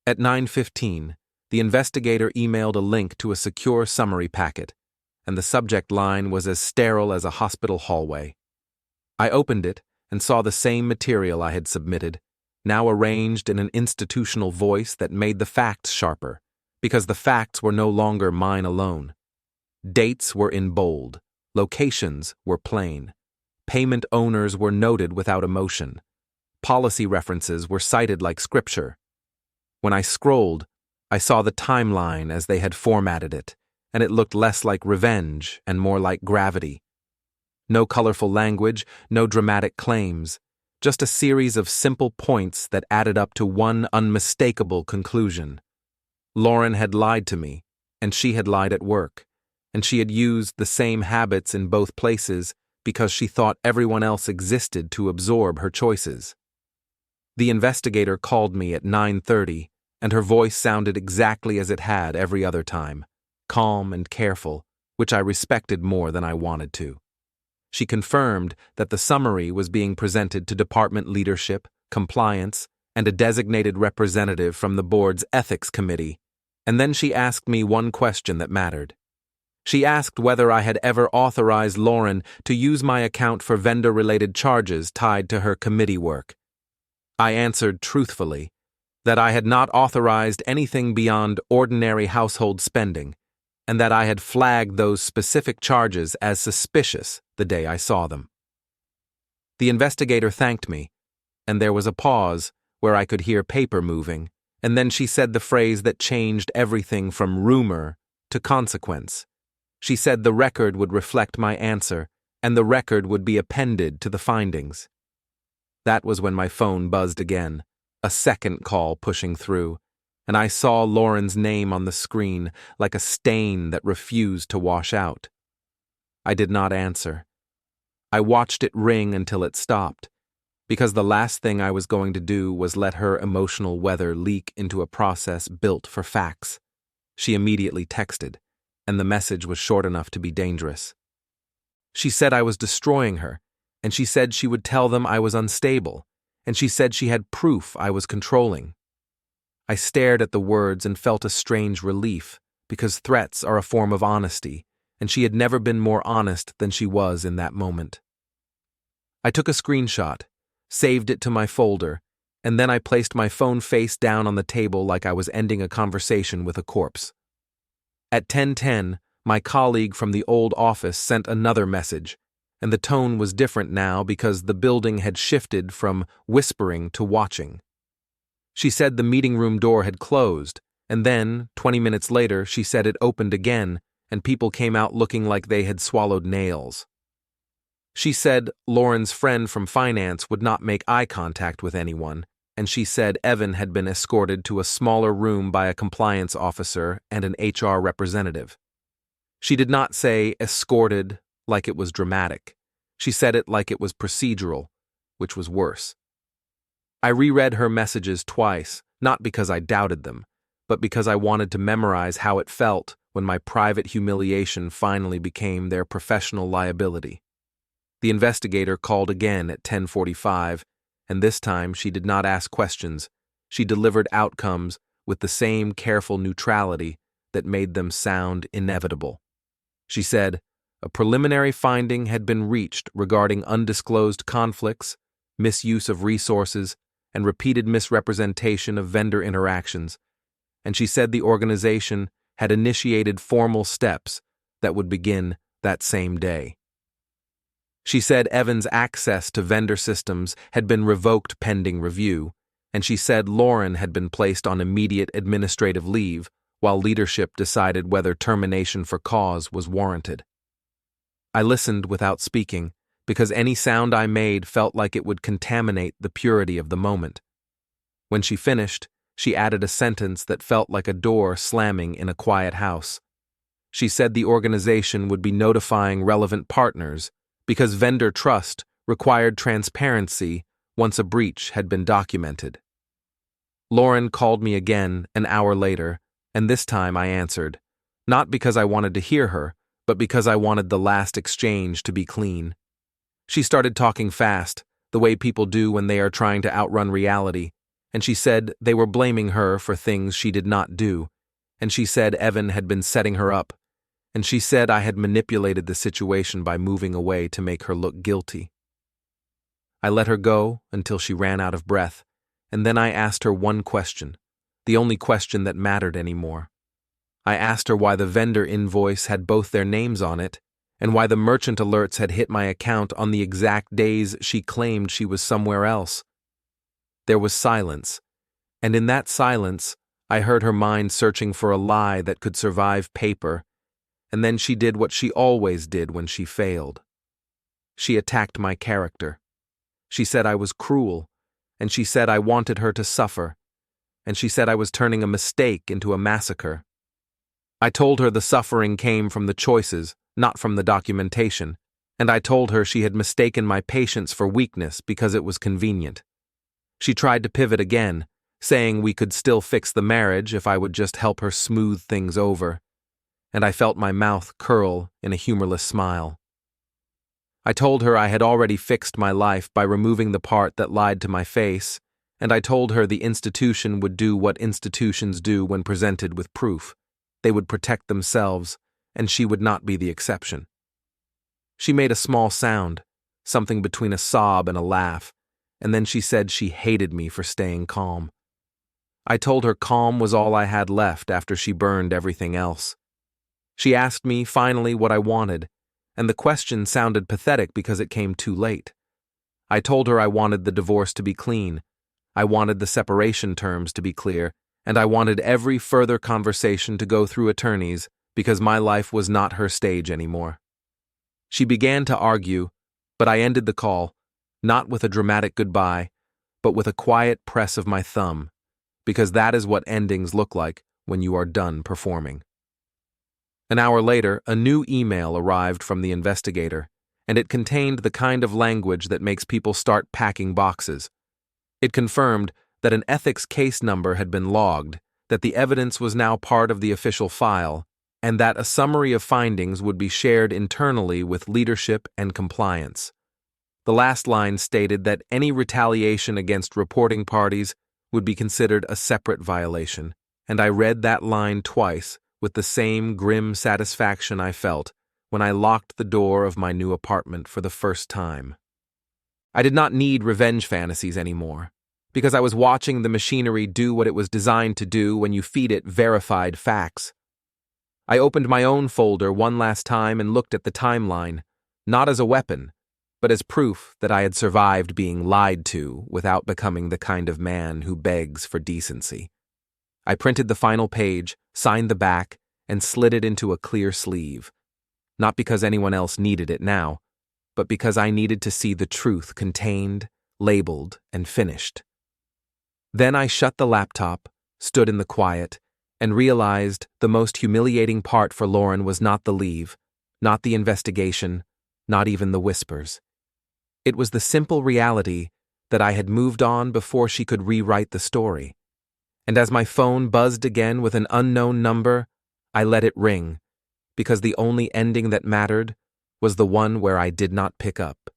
At 9:15, the investigator emailed a link to a secure summary packet, and the subject line was as sterile as a hospital hallway. I opened it and saw the same material I had submitted, now arranged in an institutional voice that made the facts sharper, because the facts were no longer mine alone. Dates were in bold, locations were plain, payment owners were noted without emotion, policy references were cited like scripture. When I scrolled, I saw the timeline as they had formatted it, and it looked less like revenge and more like gravity. No colorful language, no dramatic claims, just a series of simple points that added up to one unmistakable conclusion. Lauren had lied to me, and she had lied at work, and she had used the same habits in both places because she thought everyone else existed to absorb her choices. The investigator called me at 9:30, and her voice sounded exactly as it had every other time, calm and careful, which I respected more than I wanted to. She confirmed that the summary was being presented to department leadership, compliance, and a designated representative from the board's ethics committee, and then she asked me one question that mattered. She asked whether I had ever authorized Lauren to use my account for vendor-related charges tied to her committee work. I answered truthfully that I had not authorized anything beyond ordinary household spending, and that I had flagged those specific charges as suspicious the day I saw them. The investigator thanked me, and there was a pause where I could hear paper moving, and then she said the phrase that changed everything from rumor to consequence. She said the record would reflect my answer, and the record would be appended to the findings. That was when my phone buzzed again, a second call pushing through, and I saw Lauren's name on the screen like a stain that refused to wash out. I did not answer. I watched it ring until it stopped, because the last thing I was going to do was let her emotional weather leak into a process built for facts. She immediately texted, and the message was short enough to be dangerous. She said I was destroying her, and she said she would tell them I was unstable, and she said she had proof I was controlling. I stared at the words and felt a strange relief, because threats are a form of honesty, and she had never been more honest than she was in that moment. I took a screenshot, saved it to my folder, and then I placed my phone face down on the table like I was ending a conversation with a corpse. At 10:10, my colleague from the old office sent another message, and the tone was different now because the building had shifted from whispering to watching. She said the meeting room door had closed, and then, 20 minutes later, she said it opened again, and people came out looking like they had swallowed nails. She said Lauren's friend from finance would not make eye contact with anyone, and she said Evan had been escorted to a smaller room by a compliance officer and an HR representative. She did not say escorted like it was dramatic. She said it like it was procedural, which was worse. I reread her messages twice, not because I doubted them, but because I wanted to memorize how it felt when my private humiliation finally became their professional liability. The investigator called again at 10:45, and this time she did not ask questions. She delivered outcomes with the same careful neutrality that made them sound inevitable. She said, a preliminary finding had been reached regarding undisclosed conflicts, misuse of resources, and repeated misrepresentation of vendor interactions, and she said the organization had initiated formal steps that would begin that same day. She said Evan's access to vendor systems had been revoked pending review, and she said Lauren had been placed on immediate administrative leave while leadership decided whether termination for cause was warranted. I listened without speaking, because any sound I made felt like it would contaminate the purity of the moment. When she finished, she added a sentence that felt like a door slamming in a quiet house. She said the organization would be notifying relevant partners because vendor trust required transparency once a breach had been documented. Lauren called me again an hour later, and this time I answered, not because I wanted to hear her, but because I wanted the last exchange to be clean. She started talking fast, the way people do when they are trying to outrun reality, and she said they were blaming her for things she did not do, and she said Evan had been setting her up, and she said I had manipulated the situation by moving away to make her look guilty. I let her go until she ran out of breath, and then I asked her one question, the only question that mattered anymore. I asked her why the vendor invoice had both their names on it, and why the merchant alerts had hit my account on the exact days she claimed she was somewhere else. There was silence, and in that silence, I heard her mind searching for a lie that could survive paper, and then she did what she always did when she failed. She attacked my character. She said I was cruel, and she said I wanted her to suffer, and she said I was turning a mistake into a massacre. I told her the suffering came from the choices, not from the documentation, and I told her she had mistaken my patience for weakness because it was convenient. She tried to pivot again, saying we could still fix the marriage if I would just help her smooth things over, and I felt my mouth curl in a humorless smile. I told her I had already fixed my life by removing the part that lied to my face, and I told her the institution would do what institutions do when presented with proof. They would protect themselves, and she would not be the exception. She made a small sound, something between a sob and a laugh, and then she said she hated me for staying calm. I told her calm was all I had left after she burned everything else. She asked me finally what I wanted, and the question sounded pathetic because it came too late. I told her I wanted the divorce to be clean, I wanted the separation terms to be clear, and I wanted every further conversation to go through attorneys because my life was not her stage anymore. She began to argue, but I ended the call, not with a dramatic goodbye, but with a quiet press of my thumb, because that is what endings look like when you are done performing. An hour later, a new email arrived from the investigator, and it contained the kind of language that makes people start packing boxes. It confirmed that an ethics case number had been logged, that the evidence was now part of the official file, and that a summary of findings would be shared internally with leadership and compliance. The last line stated that any retaliation against reporting parties would be considered a separate violation, and I read that line twice with the same grim satisfaction I felt when I locked the door of my new apartment for the first time. I did not need revenge fantasies anymore, because I was watching the machinery do what it was designed to do when you feed it verified facts. I opened my own folder one last time and looked at the timeline. not as a weapon, but as proof that I had survived being lied to without becoming the kind of man who begs for decency. I printed the final page, signed the back, and slid it into a clear sleeve, not because anyone else needed it now, but because I needed to see the truth contained, labeled, and finished. Then I shut the laptop, stood in the quiet, and realized the most humiliating part for Lauren was not the leave, not the investigation, not even the whispers. It was the simple reality that I had moved on before she could rewrite the story. And as my phone buzzed again with an unknown number, I let it ring, because the only ending that mattered was the one where I did not pick up.